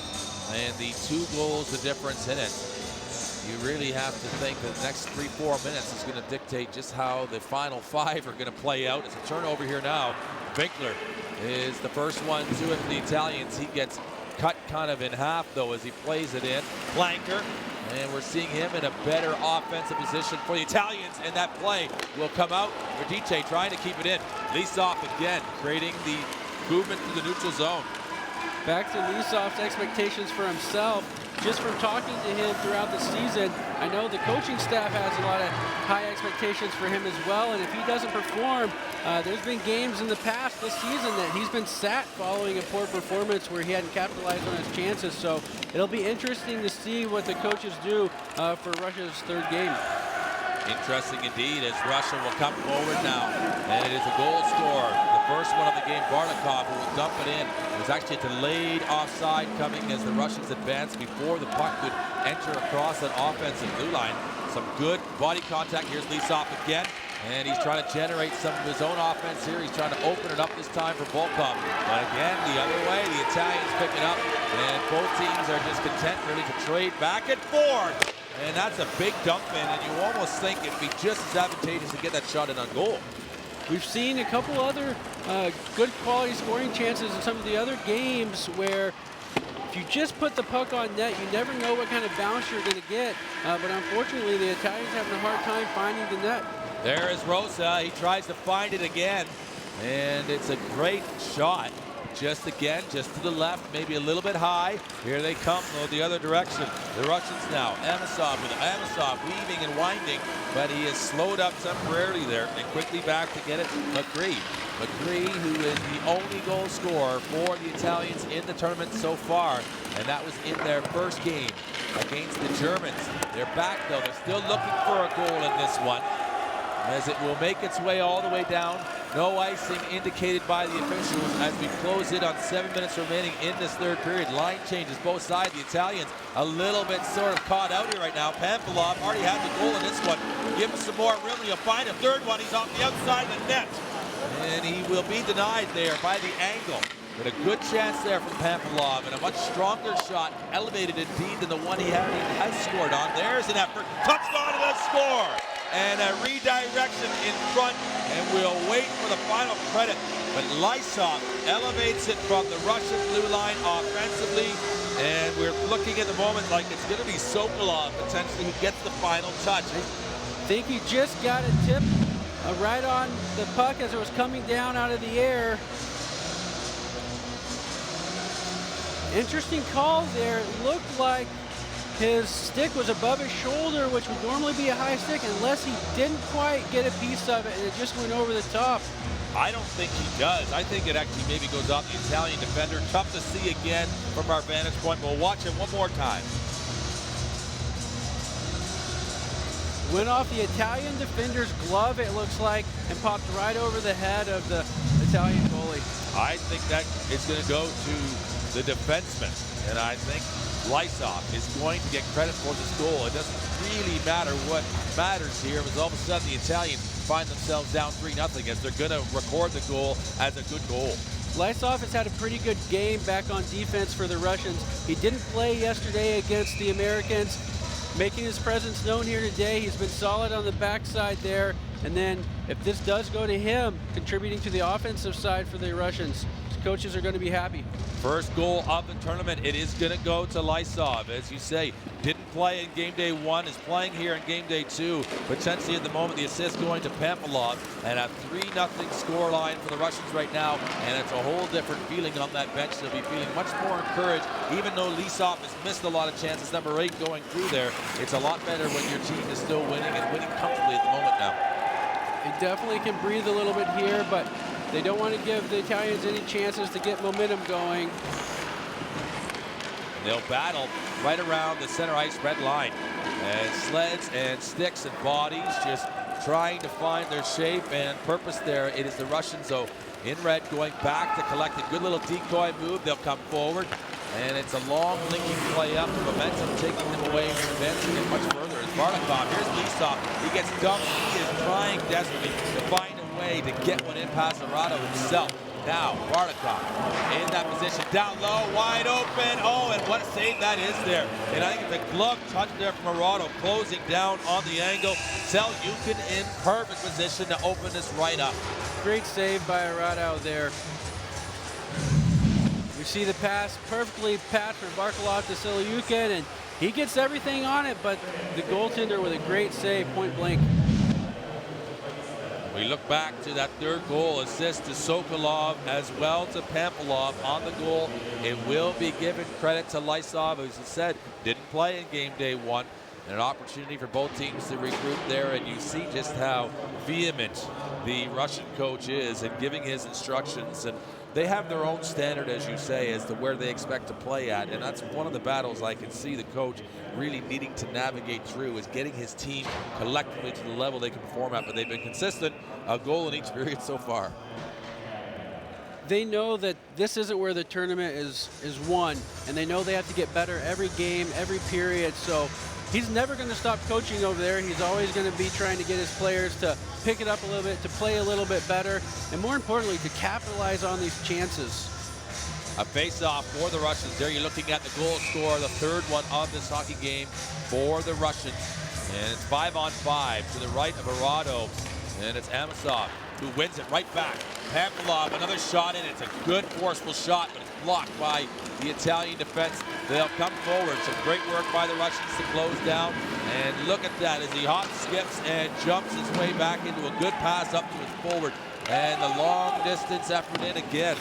and the 2 goals the difference in it, you really have to think that the next 3-4 minutes is going to dictate just how the final 5 are going to play out. It's a turnover here now. Winkler is the first one to it for the Italians. He gets cut kind of in half though as he plays it in. Flanker, and we're seeing him in a better offensive position for the Italians, and that play will come out. Radice trying to keep it in. Lisov again creating the movement to the neutral zone. Back to Lisov's expectations for himself. Just from talking to him throughout the season, I know the coaching staff has a lot of high expectations for him as well, and if he doesn't perform, there's been games in the past this season that he's been sat following a poor performance where he hadn't capitalized on his chances, so it'll be interesting to see what the coaches do for Russia's 3rd game. Interesting indeed as Russia will come forward now, and it is a goal scorer. The first one of the game, Barnikov, who will dump it in. It was actually a delayed offside coming as the Russians advanced before the puck could enter across that offensive blue line. Some good body contact. Here's Lisov again, and he's trying to generate some of his own offense here. He's trying to open it up this time for Volkov. But again, the other way, the Italians pick it up, and both teams are just content really to trade back and forth. And that's a big dump in, and you almost think it'd be just as advantageous to get that shot in on goal. We've seen a couple other good quality scoring chances in some of the other games where if you just put the puck on net, you never know what kind of bounce you're going to get. But unfortunately, the Italians having a hard time finding the net. There is Rosa. He tries to find it again, and it's a great shot. Just to the left, maybe a little bit high. Here they come, though, the other direction. The Russians now. Amosov weaving and winding, but he is slowed up temporarily there and quickly back to get it. McCree, who is the only goal scorer for the Italians in the tournament so far, and that was in their first game against the Germans. They're back, though. They're still looking for a goal in this one. as it will make its way all the way down. No icing indicated by the officials as we close in on 7 minutes remaining in this third period. Line changes both sides. The Italians a little bit sort of caught out here right now. Pamphilov already had the goal in this one. Give him some more room. You'll find a third one. He's off the outside of the net. And he will be denied there by the angle. But a good chance there from Pamphilov, and a much stronger shot, elevated indeed than the one he has scored on. There's an effort. Touchdown to the score. And a redirection in front, and we'll wait for the final credit. But Lysov elevates it from the Russian blue line offensively, and we're looking at the moment like it's going to be Sokolov potentially who gets the final touch. I think he just got a tip right on the puck as it was coming down out of the air. Interesting call there. It looked like his stick was above his shoulder, which would normally be a high stick, unless he didn't quite get a piece of it and it just went over the top. I don't think he does. I think it actually maybe goes off the Italian defender. Tough to see again from our vantage point. We'll watch it one more time. Went off the Italian defender's glove, it looks like, and popped right over the head of the Italian goalie. I think that is going to go to the defenseman, and I think Lysov is going to get credit for this goal. It doesn't really matter what matters here, because all of a sudden the Italians find themselves down 3-0 as they're going to record the goal as a good goal. Lysov has had a pretty good game back on defense for the Russians. He didn't play yesterday against the Americans, making his presence known here today. He's been solid on the backside there, and then if this does go to him, contributing to the offensive side for the Russians, coaches are going to be happy. First goal of the tournament, it is going to go to Lysov. As you say, didn't play in game day 1, is playing here in game day 2. Potentially at the moment, the assist going to Pamphilov, and a 3-0 scoreline for the Russians right now. And it's a whole different feeling on that bench. They'll be feeling much more encouraged, even though Lysov has missed a lot of chances. Number 8 going through there. It's a lot better when your team is still winning and winning comfortably at the moment now. They definitely can breathe a little bit here, but they don't want to give the Italians any chances to get momentum going. They'll battle right around the center ice red line. And sleds and sticks and bodies just trying to find their shape and purpose there. It is the Russians, though, in red going back to collect a good little decoy move. They'll come forward. And it's a long linking play up. The momentum taking them away from advancing it much further. As Bartikov, here's Lysov. He gets dumped. He is trying desperately to find a way to get one in past Arado himself. Now, Bartikov in that position, down low, wide open. Oh, and what a save that is there. And I think it's a glove touch there from Arado, closing down on the angle. Selyukhin in perfect position to open this right up. Great save by Arado there. You see the pass perfectly patched for Barkilov to Selyukhin, and he gets everything on it, but the goaltender with a great save, point blank. We look back to that third goal, assist to Sokolov as well to Pamphilov on the goal. It will be given credit to Lysov, as I said, didn't play in game day 1. And an opportunity for both teams to regroup there, and you see just how vehement the Russian coach is in giving his instructions. And they have their own standard, as you say, as to where they expect to play at. And that's one of the battles I can see the coach really needing to navigate through, is getting his team collectively to the level they can perform at. But they've been consistent, a goal in each period so far. They know that this isn't where the tournament is won, and they know they have to get better every game, every period. So he's never going to stop coaching over there. He's always going to be trying to get his players to pick it up a little bit, to play a little bit better, and more importantly, to capitalize on these chances. A face-off for the Russians. There you're looking at the goal score, the third one of this hockey game for the Russians. And it's 5-on-5 to the right of Arado. And it's Amosov who wins it right back. Pamphilov, another shot in. It's a good, forceful shot, but it's blocked by the Italian defense. They'll come forward. Some great work by the Russians to close down. And look at that as he hop, skips, and jumps his way back into a good pass up to his forward. And the long distance effort in again.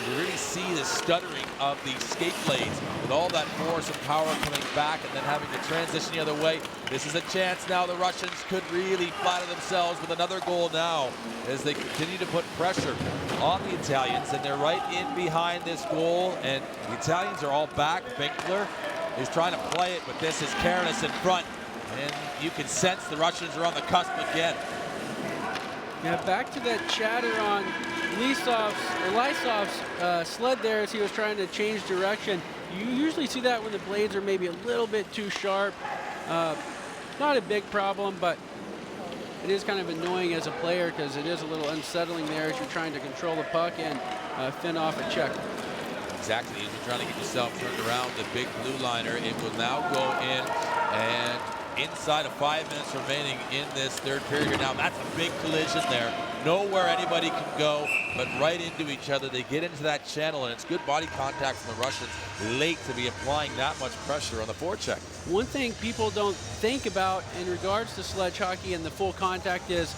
You really see the stuttering of the skate blades with all that force and power coming back and then having to transition the other way. This is a chance now. The Russians could really flatter themselves with another goal now as they continue to put pressure on the Italians. And they're right in behind this goal. And the Italians are all back. Binkler is trying to play it, but this is careless in front. And you can sense the Russians are on the cusp again. Yeah, back to that chatter on Lysov's sled there as he was trying to change direction. You usually see that when the blades are maybe a little bit too sharp. Not a big problem, but it is kind of annoying as a player because it is a little unsettling there as you're trying to control the puck and fin off a check. Exactly, as you're trying to get yourself turned around, the big blue liner, it will now go in, and inside of 5 minutes remaining in this third period. Now that's a big collision there. Nowhere anybody can go, but right into each other. They get into that channel, and it's good body contact from the Russians late to be applying that much pressure on the forecheck. One thing people don't think about in regards to sledge hockey and the full contact is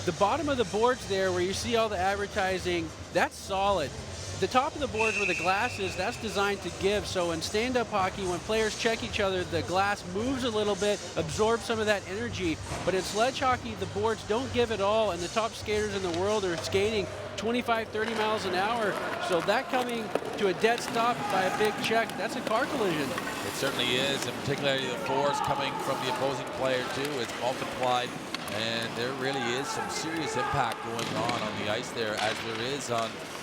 the bottom of the boards there where you see all the advertising, that's solid. The top of the boards where the glass is, that's designed to give. So in stand-up hockey, when players check each other, the glass moves a little bit, absorbs some of that energy. But in sledge hockey, the boards don't give it all, and the top skaters in the world are skating 25, 30 miles an hour. So that coming to a dead stop by a big check, that's a car collision. It certainly is, and particularly the force coming from the opposing player too is multiplied. And there really is some serious impact going on the ice there, as there is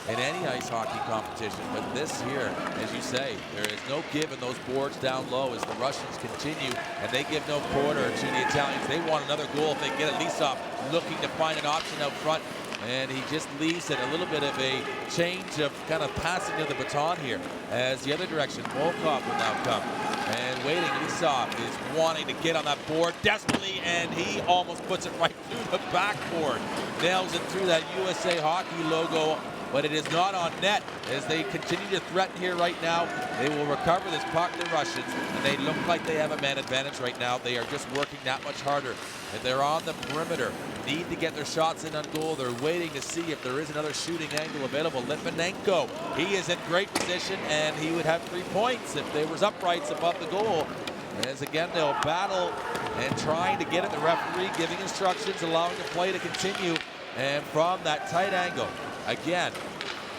in any ice hockey competition. But this here, as you say, there is no give in those boards down low as the Russians continue, and they give no quarter to the Italians. They want another goal if they can get it. Lysov looking to find an option out front, and he just leaves it. A little bit of a change of kind of passing of the baton here as the other direction. Volkov will now come. And waiting, Lysov is wanting to get on that board desperately, and he almost puts it right through the backboard. Nails it through that USA Hockey logo, but it is not on net as they continue to threaten here right now. They will recover this puck, the Russians, and they look like they have a man advantage right now. They are just working that much harder. And they're on the perimeter, need to get their shots in on goal. They're waiting to see if there is another shooting angle available. Litvinenko, he is in great position, and he would have 3 points if there was uprights above the goal. As again, they'll battle and trying to get at the referee, giving instructions, allowing the play to continue. And from that tight angle, again,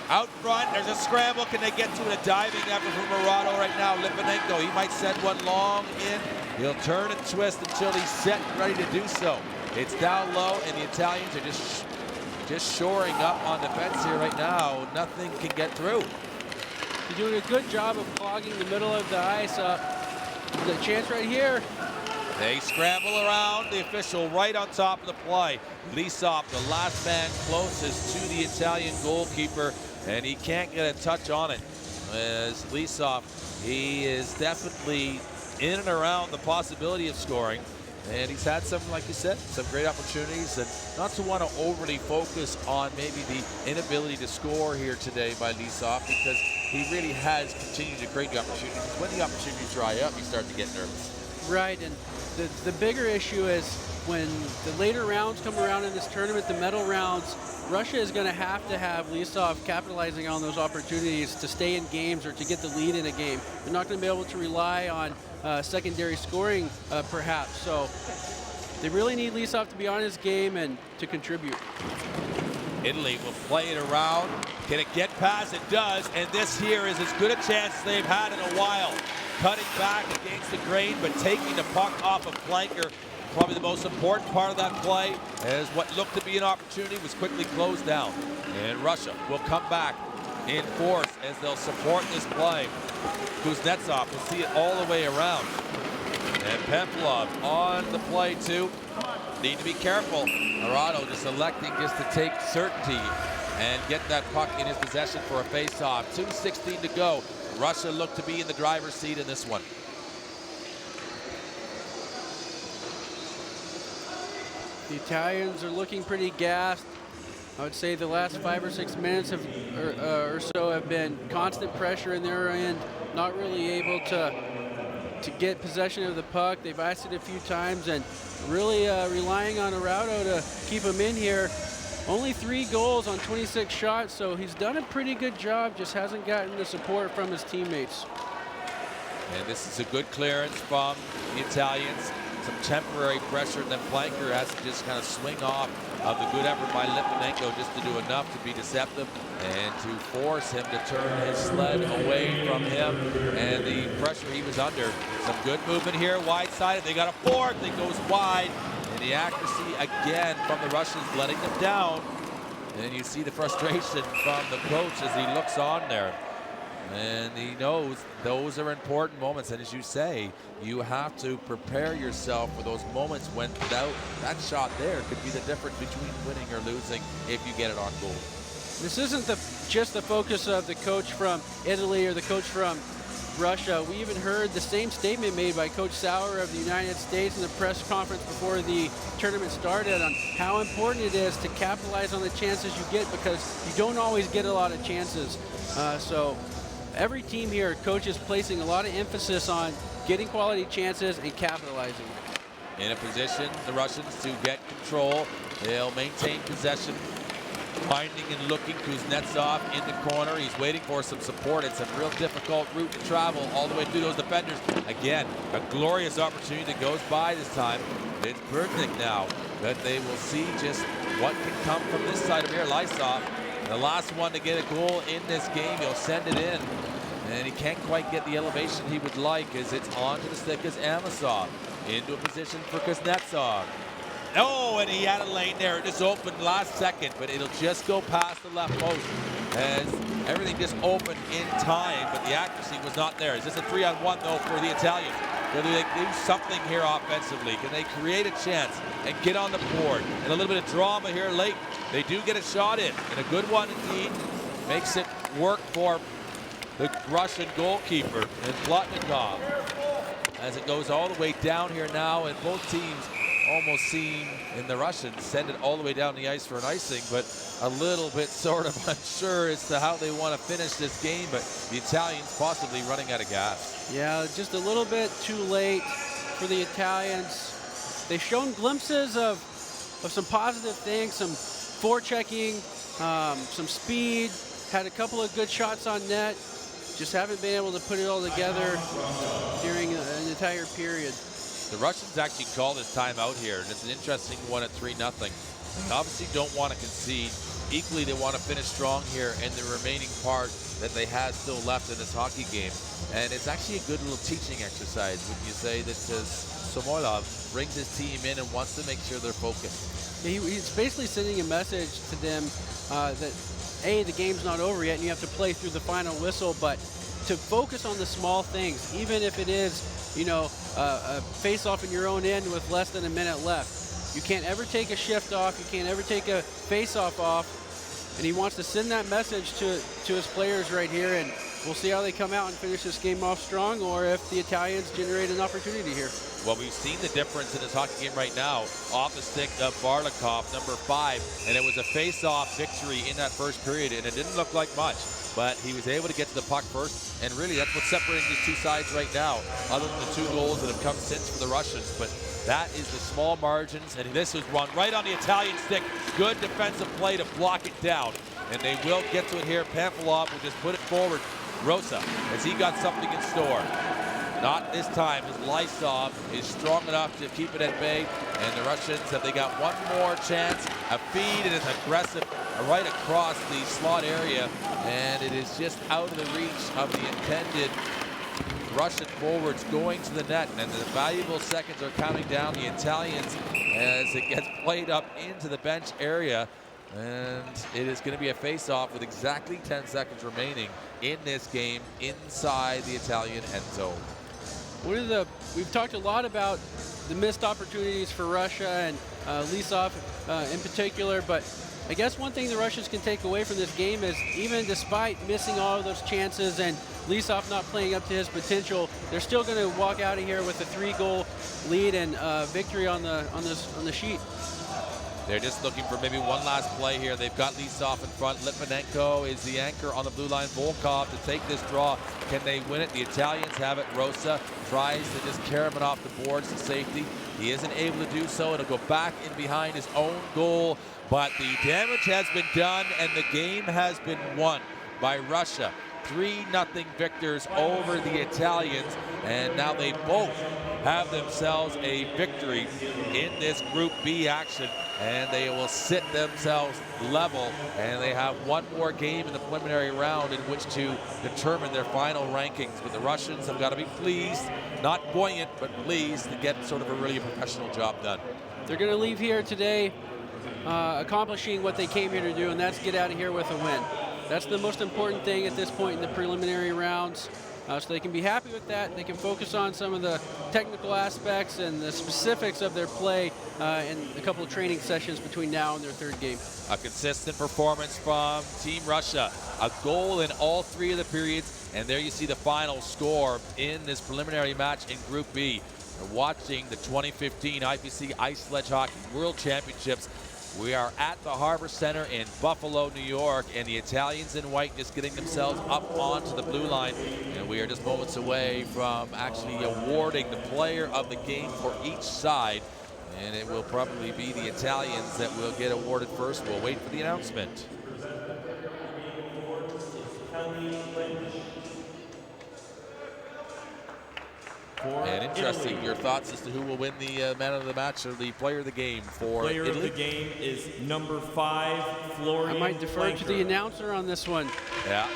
out front, there's a scramble. Can they get to it? A diving effort from Murado right now. Litvinenko, he might send one long in. He'll turn and twist until he's set and ready to do so. It's down low, and the Italians are just shoring up on defense here right now. Nothing can get through. They're doing a good job of clogging the middle of the ice up. The chance right here. They scramble around, the official right on top of the play. Lysov, the last man closest to the Italian goalkeeper, and he can't get a touch on it. As Lysov, he is definitely in and around the possibility of scoring. And he's had some, like you said, some great opportunities, and not to want to overly focus on maybe the inability to score here today by Lysov, because he really has continued to create the opportunities. When the opportunities dry up, you start to get nervous. Right, and the bigger issue is when the later rounds come around in this tournament, the medal rounds, Russia is going to have Lysov capitalizing on those opportunities to stay in games or to get the lead in a game. They're not going to be able to rely on secondary scoring, perhaps. So they really need Lysov to be on his game and to contribute. Italy will play it around. Can it get past? It does. And this here is as good a chance they've had in a while. Cutting back against the grain, but taking the puck off of flanker. Probably the most important part of that play, as what looked to be an opportunity was quickly closed down. And Russia will come back in force as they'll support this play. Kuznetsov will see it all the way around. And Pemplov on the play too. Need to be careful. Murado just electing just to take certainty and get that puck in his possession for a face-off. 2:16 to go. Russia looked to be in the driver's seat in this one. The Italians are looking pretty gassed. I would say the last 5 or 6 minutes or so have been constant pressure in their end, not really able to get possession of the puck. They've iced it a few times and really relying on Arauto to keep him in here. Only 3 goals on 26 shots, so he's done a pretty good job, just hasn't gotten the support from his teammates. And this is a good clearance from the Italians. Some temporary pressure, and then flanker has to just kind of swing off of the good effort by Litvinenko just to do enough to be deceptive and to force him to turn his sled away from him and the pressure he was under. Some good movement here, wide-sided. They got a fourth. It goes wide, and the accuracy again from the Russians, letting them down. And you see the frustration from the coach as he looks on there. And he knows those are important moments. And as you say, you have to prepare yourself for those moments when that shot there could be the difference between winning or losing if you get it on goal. This isn't just the focus of the coach from Italy or the coach from Russia. We even heard the same statement made by Coach Sauer of the United States in the press conference before the tournament started on how important it is to capitalize on the chances you get, because you don't always get a lot of chances. So every team here, coach is placing a lot of emphasis on getting quality chances and capitalizing. In a position, the Russians, to get control. They'll maintain possession, finding and looking Kuznetsov in the corner. He's waiting for some support. It's a real difficult route to travel all the way through those defenders. Again, a glorious opportunity that goes by this time. It's Bergnick now, but they will see just what can come from this side of here. Lysov, the last one to get a goal in this game. He'll send it in, and he can't quite get the elevation he would like as it's onto the stick as Amosov into a position for Kuznetsov. Oh, and he had a lane there. It just opened last second, but it'll just go past the left post as everything just opened in time, but the accuracy was not there. Is this a 3-on-1 though for the Italians? Will they do something here offensively? Can they create a chance and get on the board? And a little bit of drama here late. They do get a shot in, and a good one indeed. Makes it work for the Russian goalkeeper and Plotnikov as it goes all the way down here now, and both teams almost seem, in the Russians, send it all the way down the ice for an icing, but a little bit sort of unsure as to how they want to finish this game, but the Italians possibly running out of gas. Yeah, just a little bit too late for the Italians. They've shown glimpses of some positive things, some forechecking, some speed, had a couple of good shots on net, just haven't been able to put it all together during an entire period. The Russians actually call this timeout here, and it's an interesting one at 3-0. They obviously don't want to concede. Equally, they want to finish strong here in the remaining part that they have still left in this hockey game. And it's actually a good little teaching exercise when you say that Samoilov brings his team in and wants to make sure they're focused. He's basically sending a message to them that, A, the game's not over yet and you have to play through the final whistle, but to focus on the small things, even if it is, you know, a face-off in your own end with less than a minute left. You can't ever take a shift off. You can't ever take a face-off off. And he wants to send that message to his players right here, and we'll see how they come out and finish this game off strong, or if the Italians generate an opportunity here. Well, we've seen the difference in this hockey game right now. Off the stick of Barlikov, number 5, and it was a face-off victory in that first period, and it didn't look like much, but he was able to get to the puck first, and really that's what's separating these two sides right now, other than the 2 goals that have come since for the Russians. But that is the small margins, and this was run right on the Italian stick. Good defensive play to block it down, and they will get to it here. Pamphilov will just put it forward. Rosa, as he got something in store. Not this time, as Lysov is strong enough to keep it at bay, and the Russians, have they got one more chance? A feed, and it's aggressive right across the slot area, and it is just out of the reach of the intended Russian forwards going to the net, and the valuable seconds are counting down the Italians as it gets played up into the bench area. And it is going to be a face-off with exactly 10 seconds remaining in this game inside the Italian end zone. We've talked a lot about the missed opportunities for Russia and Lysov in particular, but I guess one thing the Russians can take away from this game is, even despite missing all of those chances and Lysov not playing up to his potential, they're still going to walk out of here with a 3-goal lead and victory on the sheet. They're just looking for maybe one last play here. They've got Lysov in front. Litvinenko is the anchor on the blue line. Volkov to take this draw. Can they win it? The Italians have it. Rosa tries to just carry him off the boards to safety. He isn't able to do so. It'll go back in behind his own goal. But the damage has been done, and the game has been won by Russia. 3-0 victors over the Italians, and now they both have themselves a victory in this Group B action, and they will sit themselves level, and they have one more game in the preliminary round in which to determine their final rankings. But the Russians have got to be pleased, not buoyant, but pleased to get sort of a really professional job done. They're going to leave here today accomplishing what they came here to do, and that's get out of here with a win. That's the most important thing at this point in the preliminary rounds. So they can be happy with that. They can focus on some of the technical aspects and the specifics of their play in a couple of training sessions between now and their third game. A consistent performance from Team Russia. A goal in all 3 of the periods. And there you see the final score in this preliminary match in Group B. We're watching the 2015 IPC Ice Sledge Hockey World Championships. We are at the Harbor Center in Buffalo, New York, and the Italians in white just getting themselves up onto the blue line. And we are just moments away from actually awarding the player of the game for each side. And it will probably be the Italians that will get awarded first. We'll wait for the announcement. And interesting, your thoughts as to who will win the man of the match or the player of the game for Player Italy? of the game is number 5, Florian I might defer to the announcer on this one. Yeah,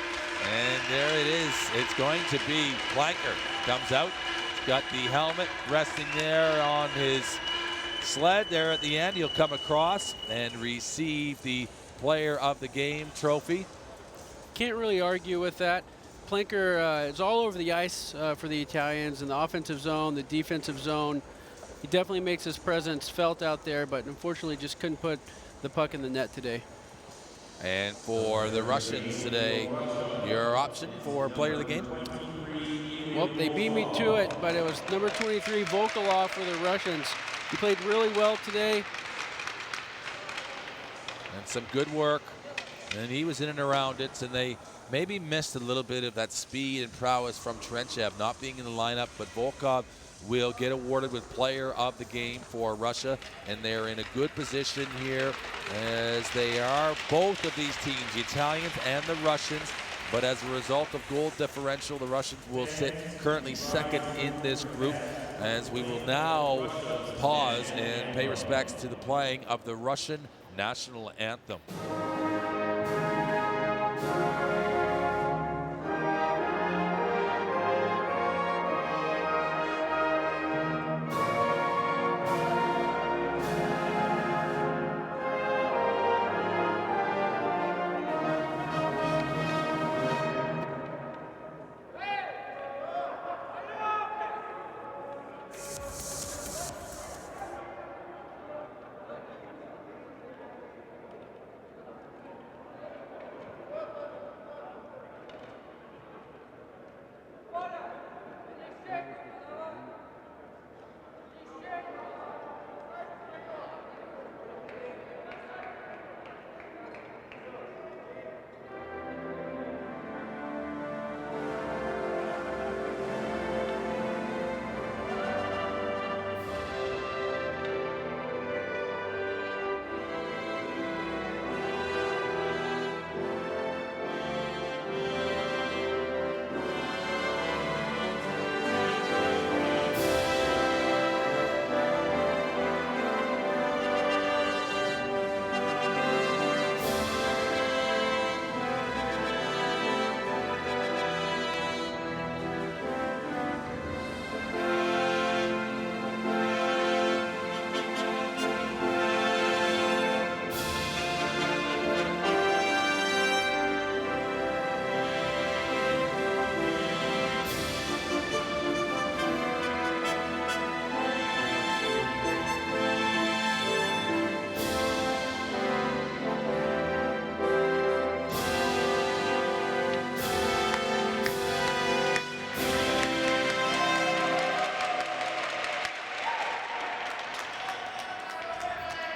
and there it is. It's going to be Planker. Comes out, he's got the helmet resting there on his sled there at the end. He'll come across and receive the player of the game trophy. Can't really argue with that. Plinker is all over the ice for the Italians in the offensive zone, the defensive zone. He definitely makes his presence felt out there, but unfortunately just couldn't put the puck in the net today. And for the Russians today, your option for player of the game? Well, they beat me to it, but it was number 23, Volkolov for the Russians. He played really well today. And some good work. And he was in and around it, and they maybe missed a little bit of that speed and prowess from Trenchev not being in the lineup, but Volkov will get awarded with player of the game for Russia, and they're in a good position here as they are, both of these teams, the Italians and the Russians, but as a result of goal differential, the Russians will sit currently second in this group, as we will now pause and pay respects to the playing of the Russian national anthem.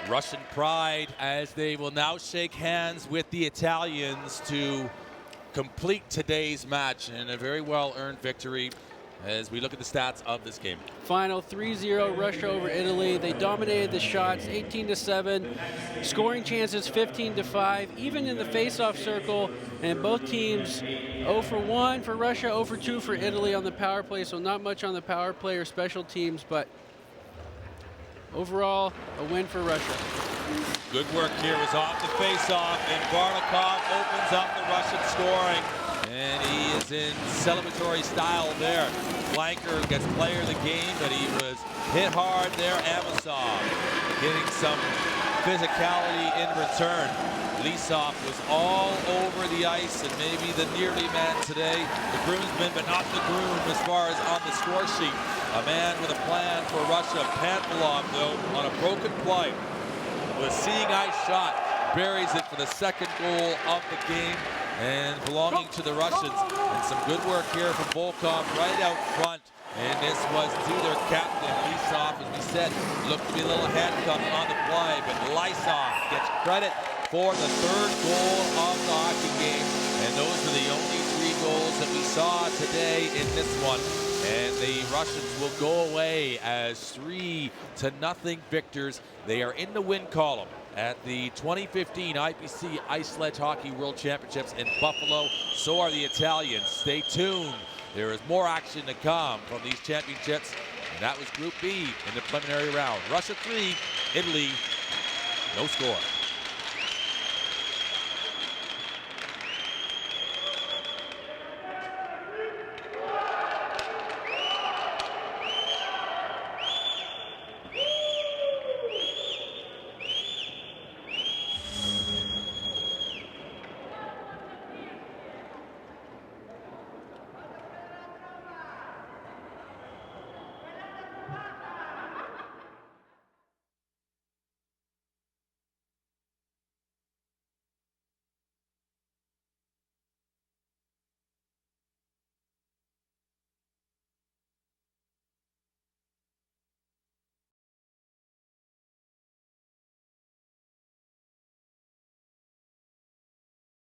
Russian pride as they will now shake hands with the Italians to complete today's match, and a very well-earned victory as we look at the stats of this game. Final 3-0 Russia over Italy. They dominated the shots 18-7, scoring chances 15-5, even in the face-off circle, and both teams 0 for 1 for Russia, 0 for 2 for Italy on the power play, so not much on the power play or special teams, but overall, a win for Russia. Good work here was off the face-off, and Barlikov opens up the Russian scoring. And he is in celebratory style there. Flanker gets player of the game, but he was hit hard there, Amosov. getting some physicality in return. Lisov was all over the ice and maybe the nearly man today. The groomsman, but not the groom as far as on the score sheet. A man with a plan for Russia. Pantelov, though, on a broken play, with a seeing eye shot, buries it for the second goal of the game and belonging to the Russians. And some good work here from Volkov right out front. And this was to their captain, Lisov, as we said, looked to be a little handcuffed on the play, but Lisov gets credit for the third goal of the hockey game. And those are the only 3 goals that we saw today in this one. And the Russians will go away as 3-0 victors. They are in the win column at the 2015 IPC Ice Sledge Hockey World Championships in Buffalo. So are the Italians. Stay tuned. There is more action to come from these championships. And that was Group B in the preliminary round. Russia 3, Italy, no score.